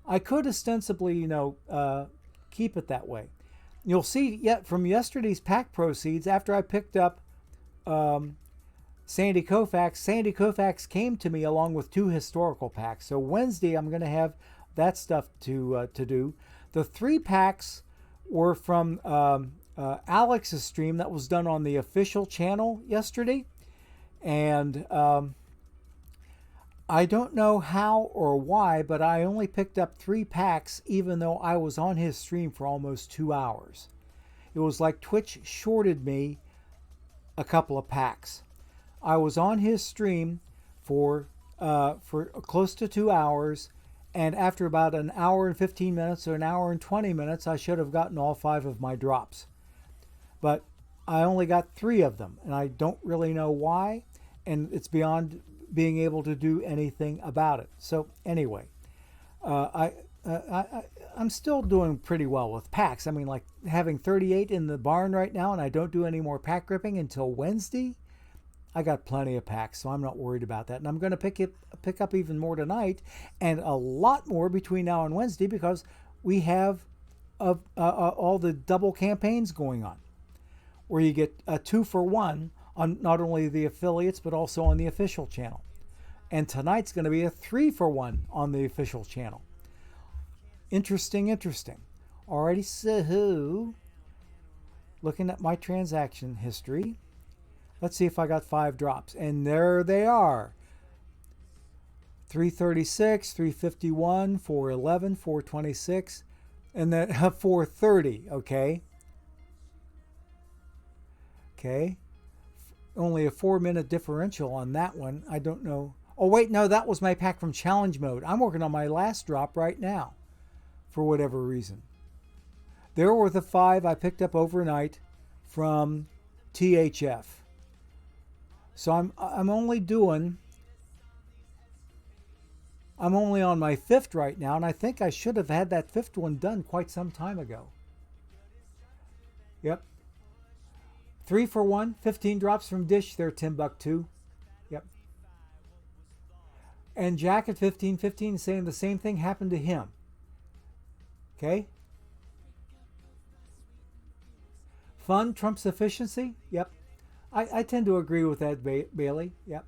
I could ostensibly, keep it that way. You'll see yet from yesterday's pack proceeds, after I picked up Sandy Koufax came to me along with 2 historical packs. So Wednesday I'm going to have that stuff to do. The 3 packs were from Alex's stream that was done on the official channel yesterday. And I don't know how or why, but I only picked up 3 packs even though I was on his stream for almost 2 hours. It was like Twitch shorted me a couple of packs. I was on his stream for close to 2 hours, and after about an hour and 15 minutes or an hour and 20 minutes, I should have gotten all 5 of my drops. But I only got 3 of them, and I don't really know why, and it's beyond being able to do anything about it. So anyway, I'm still doing pretty well with packs. I mean, like having 38 in the barn right now, and I don't do any more pack ripping until Wednesday. I got plenty of packs, so I'm not worried about that. And I'm going to pick up even more tonight, and a lot more between now and Wednesday, because we have all the double campaigns going on, where you get a 2-for-1 on not only the affiliates but also on the official channel. And tonight's going to be a 3-for-1 on the official channel. Interesting. Alrighty, so looking at my transaction history, let's see if I got 5 drops. And there they are. 336, 351, 411, 426, and then 430, okay? Okay. Only a 4-minute differential on that one. I don't know. Oh, wait, no, that was my pack from challenge mode. I'm working on my last drop right now for whatever reason. There were the 5 I picked up overnight from THF. So I'm only on my 5th right now, and I think I should have had that 5th one done quite some time ago. Yep. 3-for-1, 15 drops from Dish there, Timbuktu. Yep. And Jack at 1515 is saying the same thing happened to him. Okay. Fun trumps efficiency? Yep. I tend to agree with that, Bailey. Yep.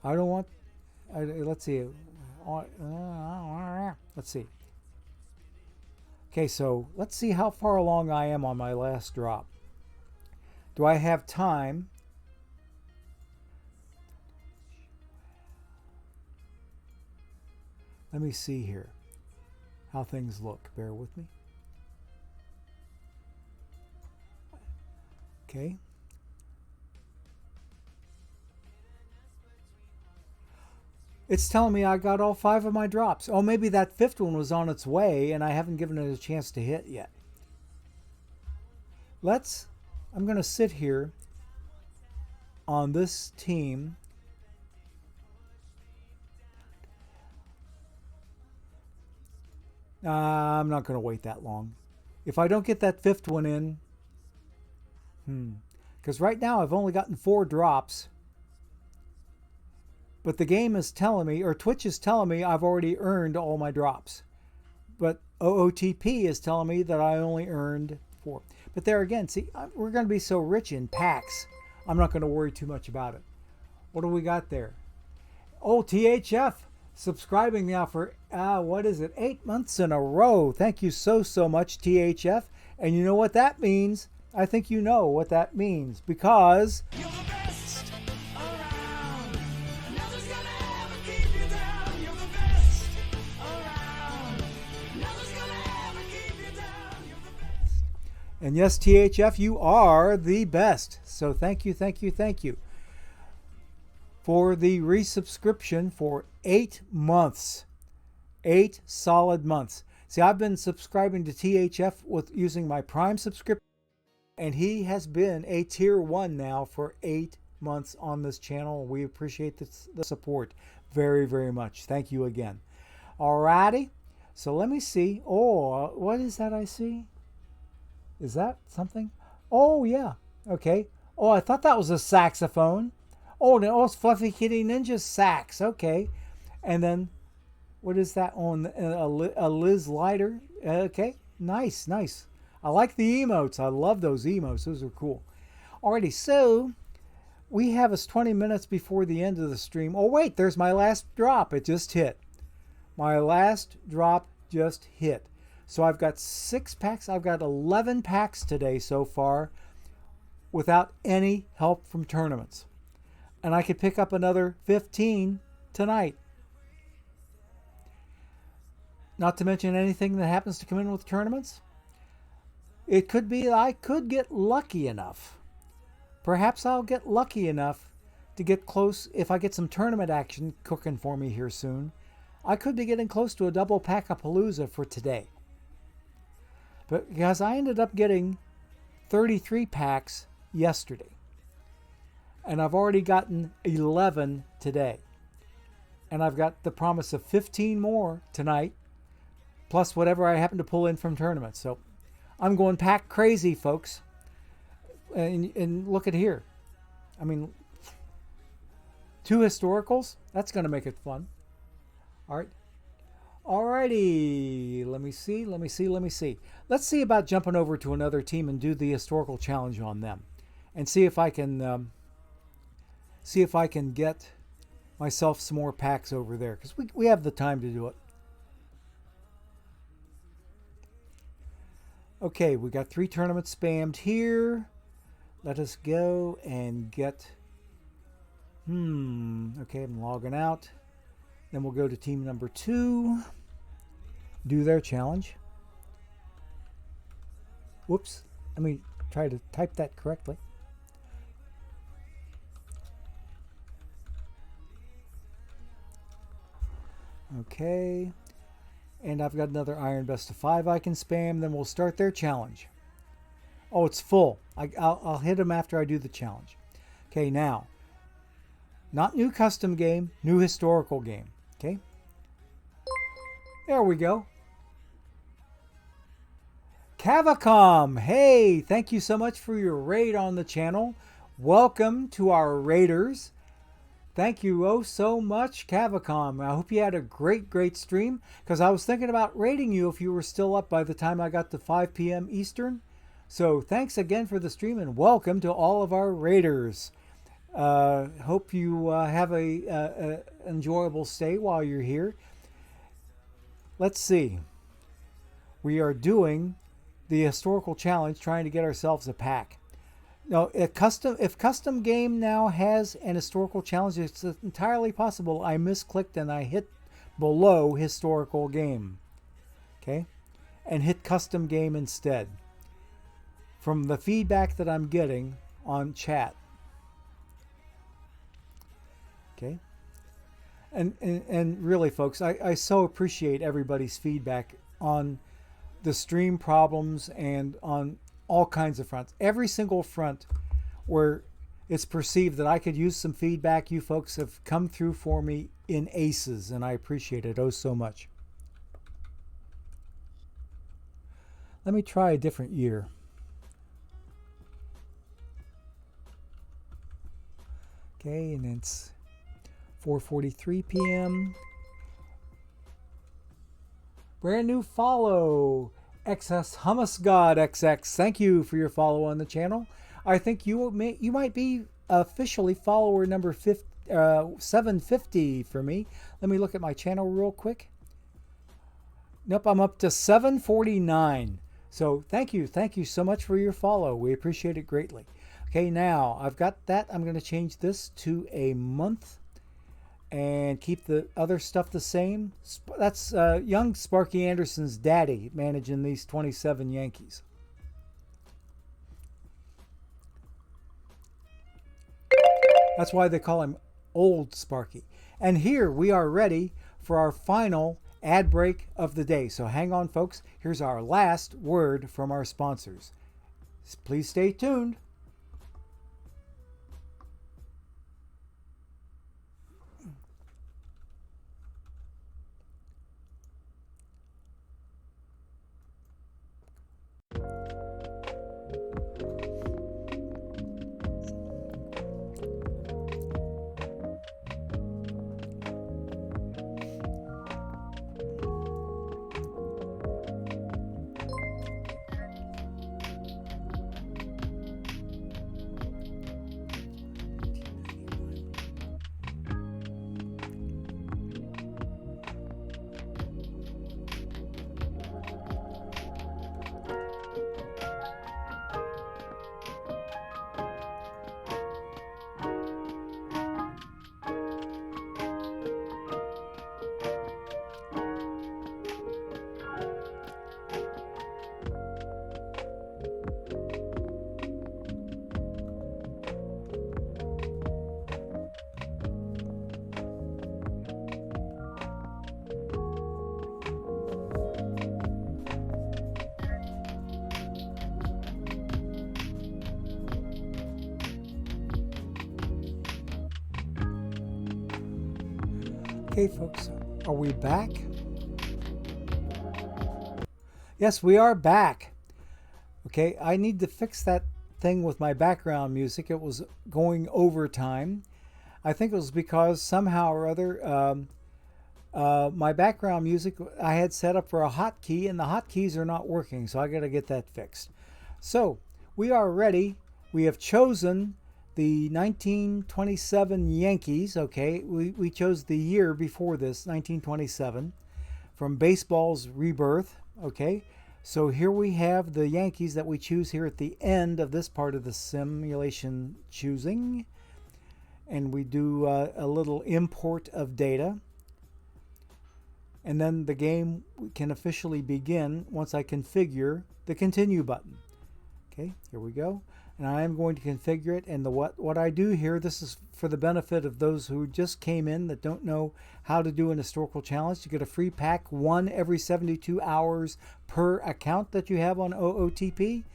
I don't want... let's see. Let's see. Okay, so let's see how far along I am on my last drop. Do I have time? Let me see here how things look. Bear with me. Okay. It's telling me I got all 5 of my drops. Oh, maybe that 5th one was on its way and I haven't given it a chance to hit yet. I'm going to sit here on this team. I'm not going to wait that long. If I don't get that 5th one in, because right now I've only gotten 4 drops. But the game is telling me, or Twitch is telling me, I've already earned all my drops. But OOTP is telling me that I only earned 4. But there again, see, we're going to be so rich in packs, I'm not going to worry too much about it. What do we got there? Oh, THF subscribing now for, what is it, 8 months in a row. Thank you so much, THF. And you know what that means? I think you know what that means, because... And yes, THF, you are the best. So thank you for the resubscription for 8 months. 8 solid months. See, I've been subscribing to THF with using my Prime subscription, and he has been a tier 1 now for 8 months on this channel. We appreciate the support very much. Thank you again. Alrighty. So let me see. Oh, what is that I see? Is that something? Oh, yeah. Okay. Oh, I thought that was a saxophone. Oh, no, it's Fluffy Kitty Ninja sax. Okay. And then, what is that on? A Liz Lighter. Okay. Nice. I like the emotes. I love those emotes. Those are cool. Alrighty, so we have us 20 minutes before the end of the stream. Oh, wait, there's my last drop. It just hit. My last drop just hit. So I've got 6 packs. I've got 11 packs today so far without any help from tournaments. And I could pick up another 15 tonight. Not to mention anything that happens to come in with tournaments. It could be I could get lucky enough. Perhaps I'll get lucky enough to get close. If I get some tournament action cooking for me here soon, I could be getting close to a double pack-a-palooza for today. But because I ended up getting 33 packs yesterday. And I've already gotten 11 today. And I've got the promise of 15 more tonight. Plus whatever I happen to pull in from tournaments. So I'm going pack crazy, folks. And look at here. I mean, 2 historicals. That's going to make it fun. All right. Alrighty, let me see. Let's see about jumping over to another team and do the historical challenge on them, and see if I can get myself some more packs over there, because we have the time to do it. Okay, we got 3 tournaments spammed here. Let us go and get... Okay, I'm logging out. Then we'll go to team number 2. Do their challenge. Whoops. Let me try to type that correctly. Okay. And I've got another Iron Best of 5 I can spam. Then we'll start their challenge. Oh, it's full. I'll hit them after I do the challenge. Okay, now. Not new custom game, new historical game. Okay. There we go. Cavacom. Hey, thank you so much for your raid on the channel. Welcome to our raiders. Thank you oh so much, Cavacom. I hope you had a great stream, because I was thinking about raiding you if you were still up by the time I got to 5 p.m. Eastern. So thanks again for the stream, and welcome to all of our raiders. Hope you have a enjoyable stay while you're here. Let's see. We are doing the historical challenge, trying to get ourselves a pack. No, if custom game now has an historical challenge, it's entirely possible I misclicked and I hit below historical game. Okay? And hit custom game instead. From the feedback that I'm getting on chat. Okay? And really, folks, I so appreciate everybody's feedback on the stream problems and on all kinds of fronts. Every single front where it's perceived that I could use some feedback, you folks have come through for me in aces, and I appreciate it oh so much. Let me try a different year. Okay, and it's 4:43 p.m. Brand new follow. XS Hummus God XX. Thank you for your follow on the channel. I think you might be officially follower number 750 for me. Let me look at my channel real quick. Nope, I'm up to 749. So thank you so much for your follow. We appreciate it greatly. Okay, now I've got that. I'm going to change this to a month and keep the other stuff the same. That's young Sparky Anderson's daddy managing these 27 Yankees. That's why they call him Old Sparky. And here we are ready for our final ad break of the day. So hang on, folks. Here's our last word from our sponsors. Please stay tuned. Okay, folks, are we back? Yes, we are back. Okay, I need to fix that thing with my background music. It was going over time. I think it was because somehow or other My background music I had set up for a hotkey, and the hotkeys are not working, so I got to get that fixed. So we are ready. We have chosen the 1927 Yankees. Okay, we chose the year before this, 1927, from baseball's rebirth. Okay, so here we have the Yankees that we choose here at the end of this part of the simulation choosing. And we do a little import of data. And then the game can officially begin once I configure the continue button. Okay, here we go. And I am going to configure it. And what I do here, this is for the benefit of those who just came in that don't know how to do an historical challenge. You get a free pack, one every 72 hours per account that you have on OOTP.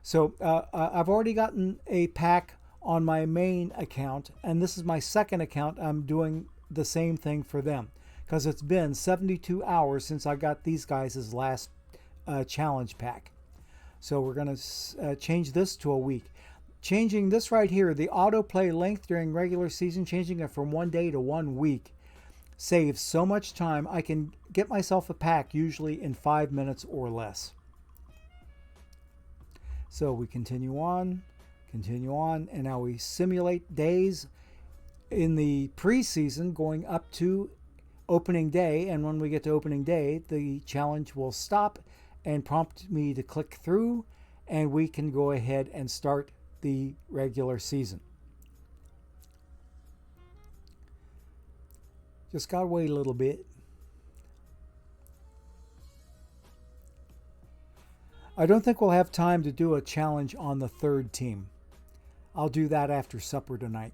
So I've already gotten a pack on my main account, and this is my second account. I'm doing the same thing for them because it's been 72 hours since I got these guys' last challenge pack. So we're going to change this to a week. Changing this right here, the autoplay length during regular season, changing it from 1 day to 1 week saves so much time. I can get myself a pack usually in 5 minutes or less. So we continue on, and now we simulate days in the preseason going up to opening day. And when we get to opening day, the challenge will stop and prompt me to click through, and we can go ahead and start the regular season. Just gotta wait a little bit. I don't think we'll have time to do a challenge on the third team. I'll do that after supper tonight.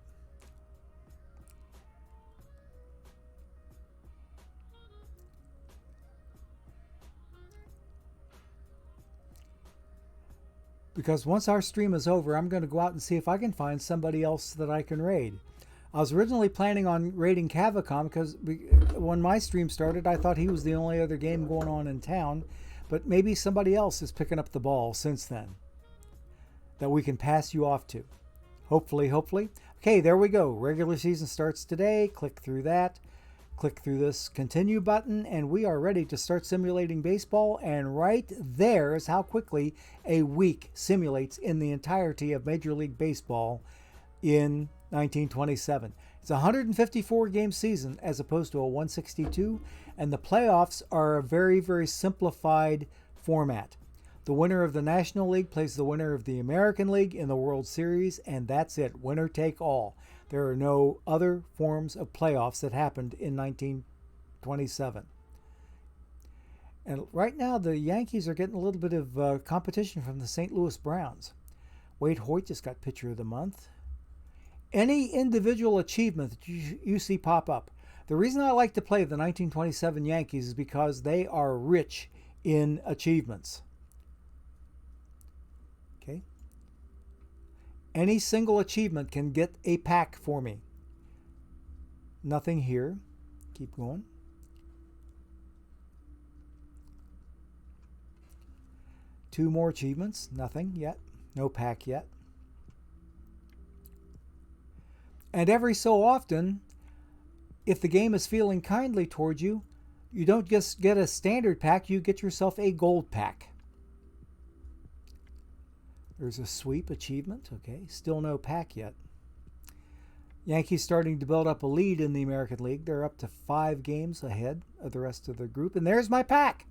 Because once our stream is over, I'm going to go out and see if I can find somebody else that I can raid. I was originally planning on raiding Cavicom because when my stream started, I thought he was the only other game going on in town. But maybe somebody else is picking up the ball since then that we can pass you off to. Hopefully. Okay, there we go. Regular season starts today. Click through that. Click through this continue button, and we are ready to start simulating baseball. And right there is how quickly a week simulates in the entirety of Major League Baseball in 1927. It's a 154 game season as opposed to a 162, and the playoffs are a very, very simplified format. The winner of the National League plays the winner of the American League in the World Series, and that's it. Winner take all. There are no other forms of playoffs that happened in 1927. And right now, the Yankees are getting a little bit of competition from the St. Louis Browns. Wade Hoyt just got Pitcher of the Month. Any individual achievement that you see pop up. The reason I like to play the 1927 Yankees is because they are rich in achievements. Okay. Any single achievement can get a pack for me. Nothing here. Keep going. Two more achievements. Nothing yet. No pack yet. And every so often, if the game is feeling kindly towards you, you don't just get a standard pack, you get yourself a gold pack. There's a sweep achievement. Okay, still no pack yet. Yankees starting to build up a lead in the American League. They're up to 5 games ahead of the rest of the group. And there's my pack.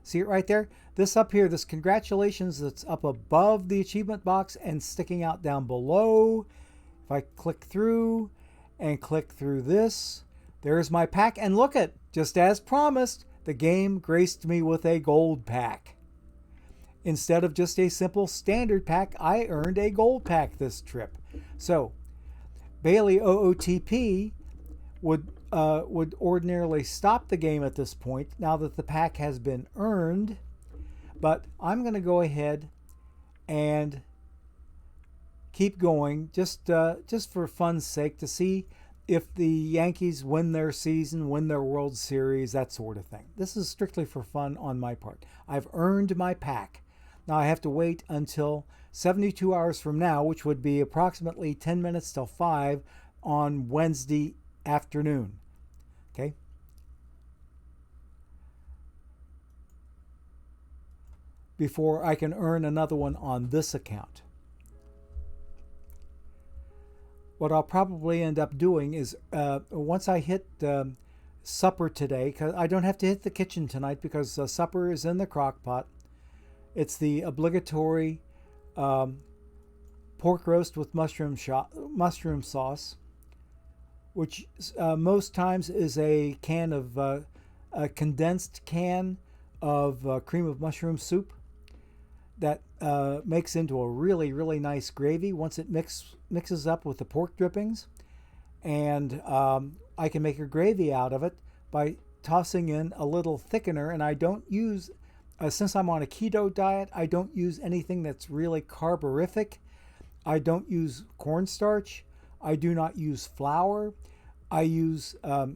See it right there? This up here, this congratulations, that's up above the achievement box and sticking out down below. If I click through and click through this, there's my pack. And look at, just as promised, the game graced me with a gold pack. Instead of just a simple standard pack, I earned a gold pack this trip. So, Bailey OOTP would ordinarily stop the game at this point now that the pack has been earned. But I'm going to go ahead and keep going just for fun's sake to see if the Yankees win their season, win their World Series, that sort of thing. This is strictly for fun on my part. I've earned my pack. Now I have to wait until 72 hours from now, which would be approximately 10 minutes till 5 on Wednesday afternoon. Okay? before I can earn another one on this account. What I'll probably end up doing is once I hit supper today, because I don't have to hit the kitchen tonight because supper is in the crock pot. It's the obligatory pork roast with mushroom sauce, which most times is a can of a condensed can of cream of mushroom soup that makes into a really, really nice gravy once it mixes up with the pork drippings. And I can make a gravy out of it by tossing in a little thickener. And I don't use, since I'm on a keto diet, I don't use anything that's really carborific. I don't use cornstarch. I do not use flour. I use, I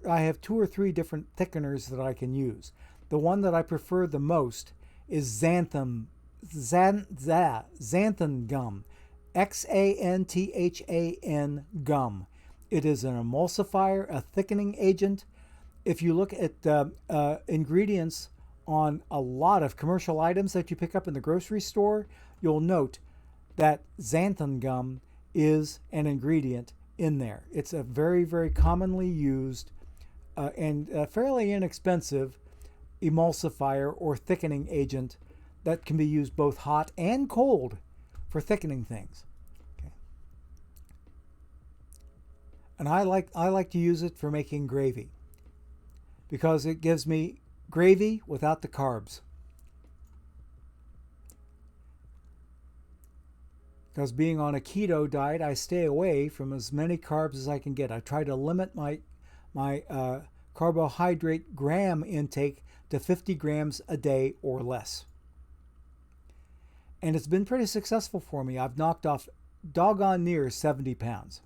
have 2 or 3 different thickeners that I can use. The one that I prefer the most is xanthan gum, Xanthan gum. It is an emulsifier, a thickening agent. If you look at the ingredients on a lot of commercial items that you pick up in the grocery store, you'll note that xanthan gum is an ingredient in there. It's a very, very commonly used and fairly inexpensive emulsifier or thickening agent that can be used both hot and cold for thickening things. Okay. And I like to use it for making gravy because it gives me gravy without the carbs. Because being on a keto diet, I stay away from as many carbs as I can get. I try to limit my carbohydrate gram intake to 50 grams a day or less. And it's been pretty successful for me. I've knocked off doggone near 70 pounds.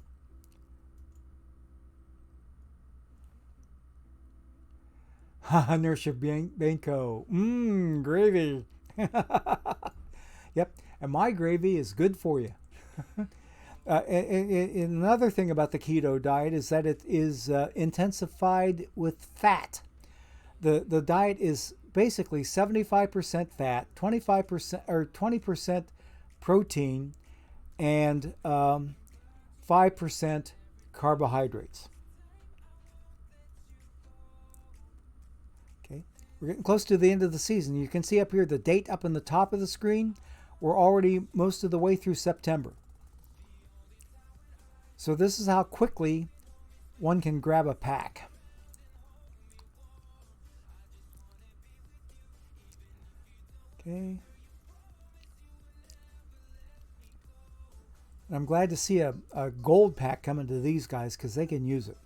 Nurse Banco. Gravy. Yep. And my gravy is good for you. And another thing about the keto diet is that it is intensified with fat. The diet is basically 75% fat, 25% or 20% protein, and 5% carbohydrates. Okay, we're getting close to the end of the season. You can see up here the date up in the top of the screen. We're already most of the way through September. So this is how quickly one can grab a pack. Okay. And I'm glad to see a gold pack coming to these guys because they can use it.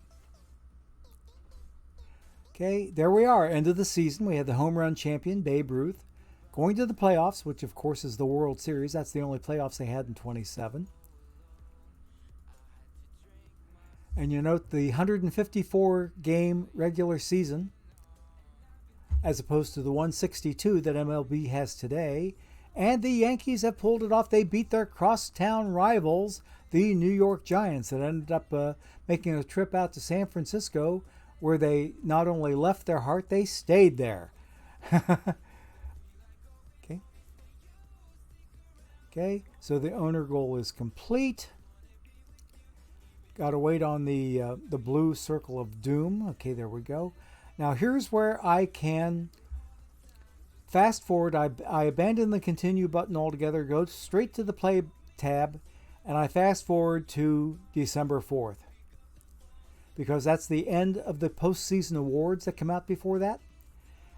Okay, there we are. End of the season. We had the home run champion, Babe Ruth, going to the playoffs, which of course is the World Series. That's the only playoffs they had in 27. And you note the 154 game regular season as opposed to the 162 that MLB has today. And the Yankees have pulled it off. They beat their crosstown rivals, the New York Giants, that ended up making a trip out to San Francisco where they not only left their heart, they stayed there. Okay, so the owner goal is complete. Got to wait on the blue circle of doom. Okay, there we go. Now here's where I can fast forward. I abandon the continue button altogether, go straight to the play tab, and I fast forward to December 4th. Because that's the end of the postseason awards that come out before that.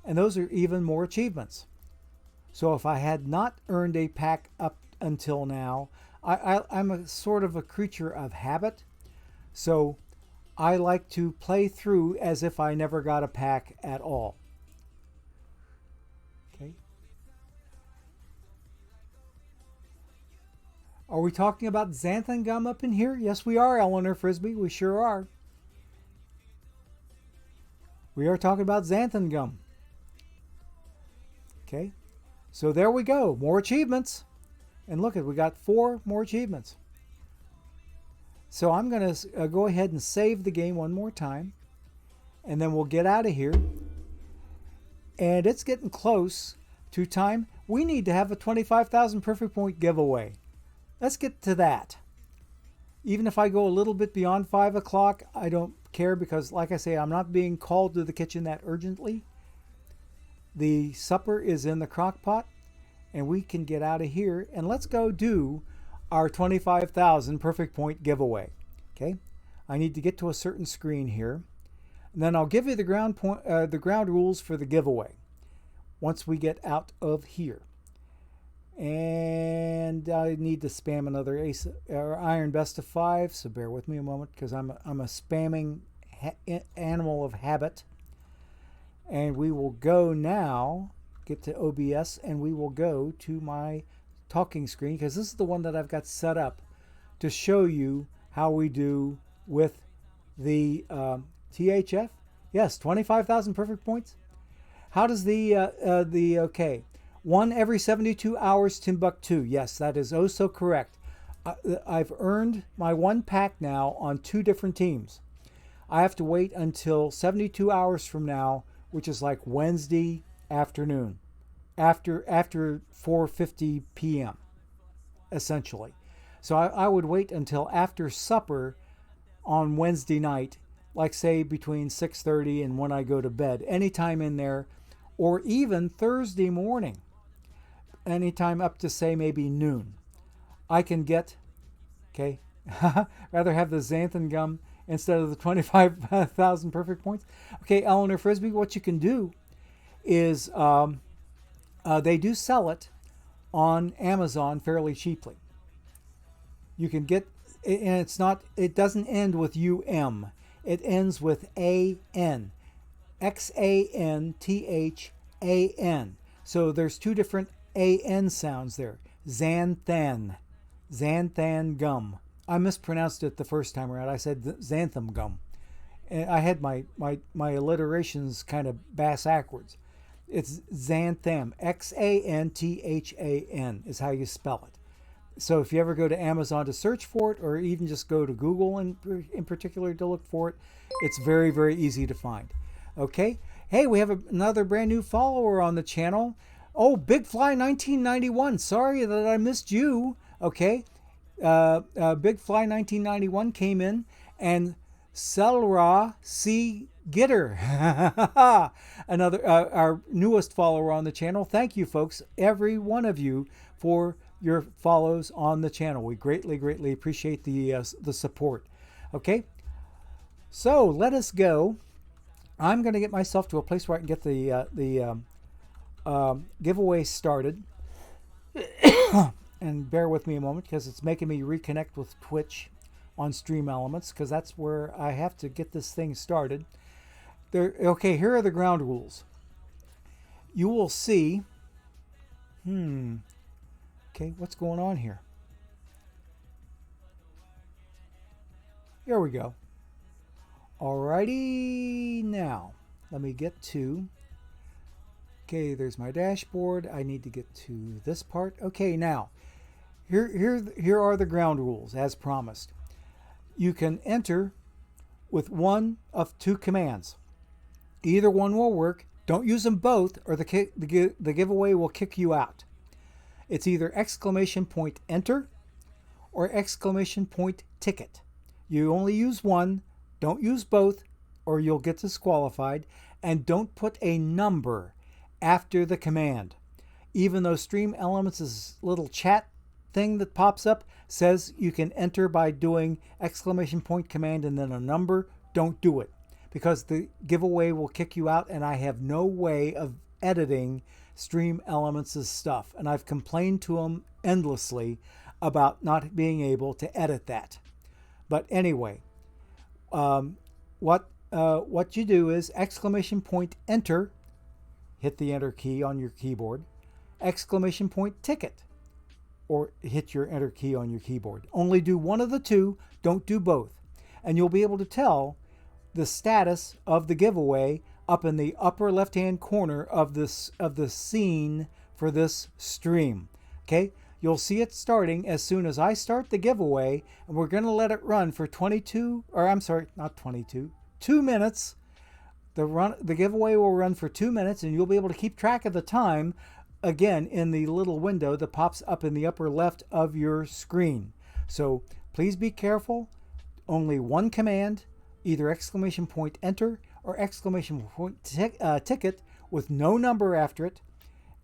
And those are even more achievements. So if I had not earned a pack up until now, I'm a sort of a creature of habit. So I like to play through as if I never got a pack at all. Okay. Are we talking about xanthan gum up in here? Yes, we are, Eleanor Frisbee. We sure are. We are talking about xanthan gum. Okay. So there we go. More achievements. And look, we got 4 more achievements. So I'm going to go ahead and save the game one more time. And then we'll get out of here. And it's getting close 2-time, we need to have a 25,000 perfect point giveaway. Let's get to that. Even if I go a little bit beyond 5 o'clock, I don't care because, like I say, I'm not being called to the kitchen that urgently. The supper is in the crock pot, and we can get out of here, and let's go do our 25,000 perfect point giveaway. Okay, I need to get to a certain screen here, and then I'll give you the ground rules for the giveaway once we get out of here. And I need to spam another ace or iron best of 5, so bear with me a moment because I'm a spamming animal of habit. And we will go now, get to OBS, and we will go to my talking screen because this is the one that I've got set up to show you how we do with the THF. Yes, 25,000 perfect points. How does okay, 1 every 72 hours Timbuktu. Yes, that is oh so correct. I've earned my 1 pack now on 2 different teams. I have to wait until 72 hours from now, which is like Wednesday afternoon, after 4:50 p.m. essentially. So I would wait until after supper on Wednesday night, like say between 6:30 and when I go to bed, anytime in there, or even Thursday morning, anytime up to say maybe noon. I can get, okay, rather have the xanthan gum instead of the 25,000 perfect points. Okay, Eleanor Frisbee, what you can do is they do sell it on Amazon fairly cheaply. You can get, and it doesn't end with UM. It ends with AN. XANTHAN. So there's 2 different AN sounds there. Xanthan. Xanthan gum. I mispronounced it the first time around. I said xanthan gum. And I had my alliterations kind of bass-ackwards. It's xanthan. XANTHAN is how you spell it. So if you ever go to Amazon to search for it, or even just go to Google in particular to look for it, it's very, very easy to find. Okay. Hey, we have another brand new follower on the channel. Oh, Big Fly 1991. Sorry that I missed you. Okay. Big Fly 1991 came in, and Selra C. Gitter, another our newest follower on the channel. Thank you, folks, every one of you, for your follows on the channel. We greatly appreciate the support. Okay, so let us go. I'm going to get myself to a place where I can get the giveaway started. And bear with me a moment because it's making me reconnect with Twitch on Stream Elements, because that's where I have to get this thing started. Okay, here are the ground rules. You will see, okay, what's going on here? Here we go. Alrighty, now let me get to, okay, there's my dashboard. I need to get to this part. Okay, now here are the ground rules as promised. You can enter with one of 2 commands. Either one will work. Don't use them both, or the giveaway will kick you out. It's either !enter or !ticket. You only use one. Don't use both, or you'll get disqualified. And don't put a number after the command. Even though Stream Elements' little chat thing that pops up says you can enter by doing !command and then a number, don't do it, because the giveaway will kick you out, and I have no way of editing Stream Elements' stuff, and I've complained to them endlessly about not being able to edit that. But anyway, what you do is !enter, hit the enter key on your keyboard, !ticket, or hit your enter key on your keyboard. Only do one of the 2, don't do both. And you'll be able to tell the status of the giveaway up in the upper left-hand corner of the scene for this stream. Okay? You'll see it starting as soon as I start the giveaway, and we're going to let it run for 2 minutes. The giveaway will run for 2 minutes, and you'll be able to keep track of the time again in the little window that pops up in the upper left of your screen. So please be careful. Only one command, either exclamation point enter or exclamation point ticket with no number after it,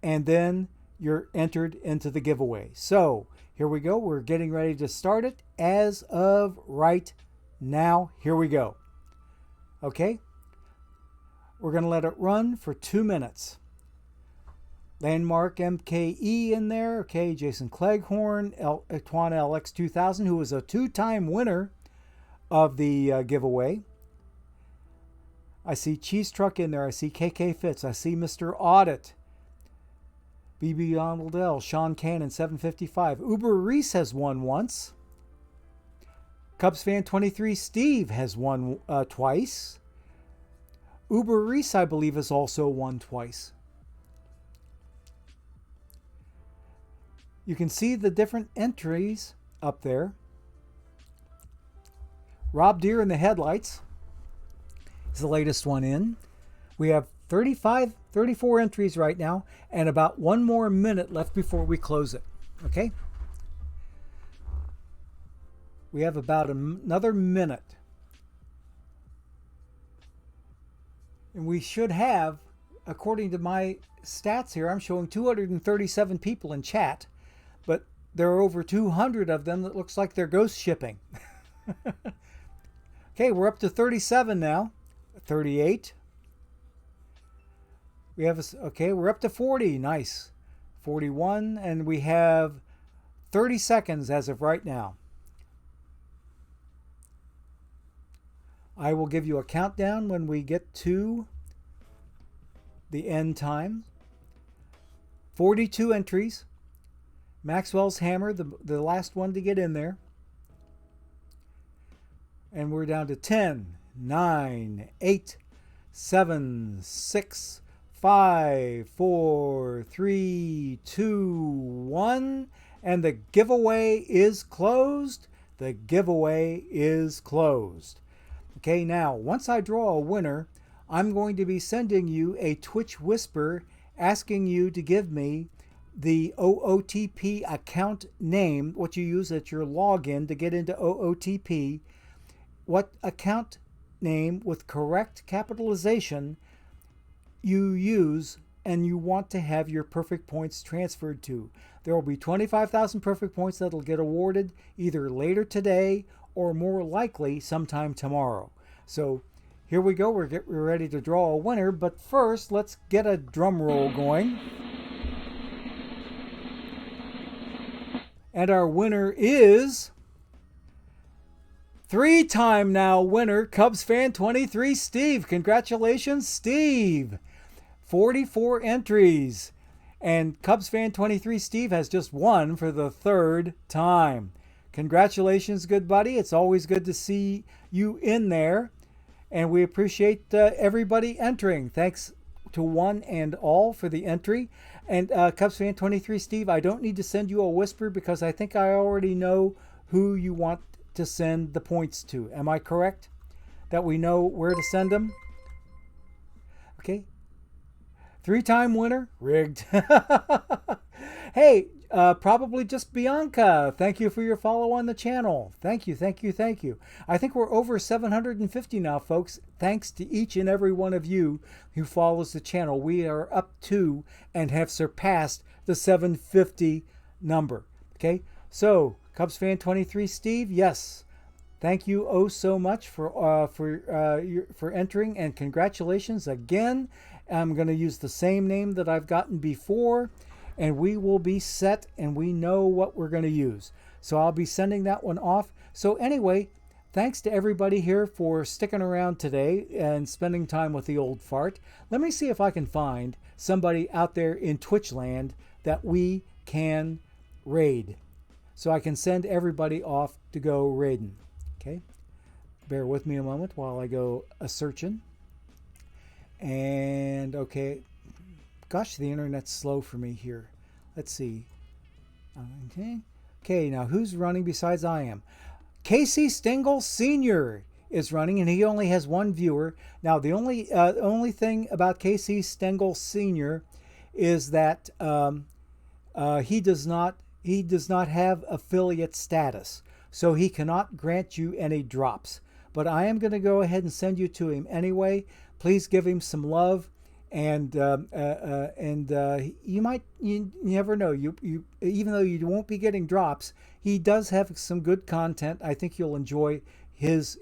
and then you're entered into the giveaway. So here we go. We're getting ready to start it as of right now. Here we go. Okay. We're going to let it run for 2 minutes. Landmark MKE in there. Okay, Jason Cleghorn, Twan LX2000, who was a 2-time winner of the giveaway. I see Cheese Truck in there. I see KK Fitz. I see Mr. Audit. BB Donaldell, Sean Cannon, 755. Uber Reese has won once. Cubs fan 23 Steve has won twice. Uber Reese, I believe, has also won twice. You can see the different entries up there. Rob Deere in the Headlights is the latest one in. We have 34 entries right now, and about 1 more minute left before we close it. Okay? We have about another minute. And we should have, according to my stats here, I'm showing 237 people in chat, but there are over 200 of them that looks like they're ghost shipping. Okay, we're up to 37 now. 38. We have okay, we're up to 40. Nice. 41, and we have 30 seconds as of right now. I will give you a countdown when we get to the end time. 42 entries. Maxwell's Hammer, the last one to get in there. And we're down to 10, 9, 8, 7, 6, 5, 4, 3, 2, 1. And the giveaway is closed. The giveaway is closed. Okay, now, once I draw a winner, I'm going to be sending you a Twitch Whisper asking you to give me the OOTP account name, what you use at your login to get into OOTP, what account name with correct capitalization you use and you want to have your perfect points transferred to. There will be 25,000 perfect points that'll get awarded either later today or more likely sometime tomorrow. So here we go. We're ready to draw a winner, but first let's get a drum roll going. And our winner is 3-time now winner, Cubs fan 23 Steve. Congratulations, Steve. 44 entries. And Cubs fan 23 Steve has just won for the 3rd time. Congratulations, good buddy. It's always good to see you in there. And we appreciate everybody entering. Thanks to one and all for the entry. And Cubs fan 23 Steve, I don't need to send you a whisper because I think I already know who you want to send the points to. Am I correct? That we know where to send them? Okay. 3-time winner. Rigged. Hey, probably just Bianca. Thank you for your follow on the channel. Thank you, thank you, thank you. I think we're over 750 now, folks. Thanks to each and every one of you who follows the channel. We are up to and have surpassed the 750 number. Okay, so Cubs fan 23 Steve, yes. Thank you oh so much for entering, and congratulations again. I'm going to use the same name that I've gotten before, and we will be set and we know what we're going to use. So I'll be sending that one off. So anyway, thanks to everybody here for sticking around today and spending time with the old fart. Let me see if I can find somebody out there in Twitch land that we can raid, so I can send everybody off to go raiding. Okay, bear with me a moment while I go searching. And okay, gosh, the internet's slow for me here. Let's see. Okay, now who's running besides I am? Casey Stengel Sr. is running, and he only has 1 viewer. Now, the only thing about Casey Stengel Sr. is that he does not have affiliate status, so he cannot grant you any drops. But I am going to go ahead and send you to him anyway. Please give him some love, and you never know. You even though you won't be getting drops, he does have some good content. I think you'll enjoy his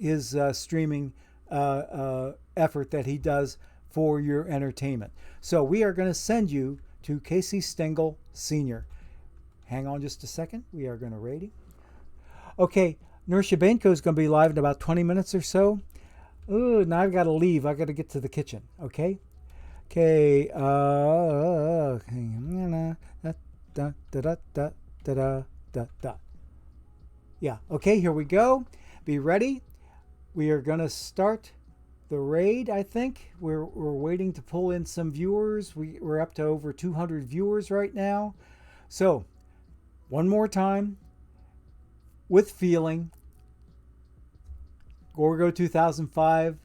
streaming effort that he does for your entertainment. So we are going to send you to Casey Stengel Sr. Hang on just a second. We are going to rate him. Okay, Nurse Yabenko is going to be live in about 20 minutes or so. Ooh, now I've got to leave. I've got to get to the kitchen. Okay. Okay. Yeah. Okay. Here we go. Be ready. We are going to start the raid. I think we're waiting to pull in some viewers. We're up to over 200 viewers right now. So, one more time, with feeling. Gorgo 2005,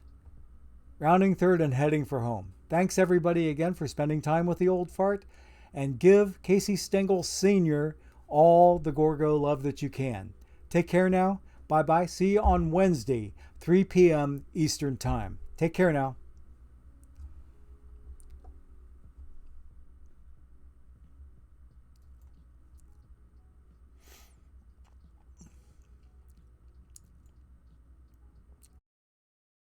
rounding third and heading for home. Thanks everybody again for spending time with the old fart, and give Casey Stengel Sr. all the Gorgo love that you can. Take care now. Bye-bye. See you on Wednesday, 3 p.m. Eastern Time. Take care now.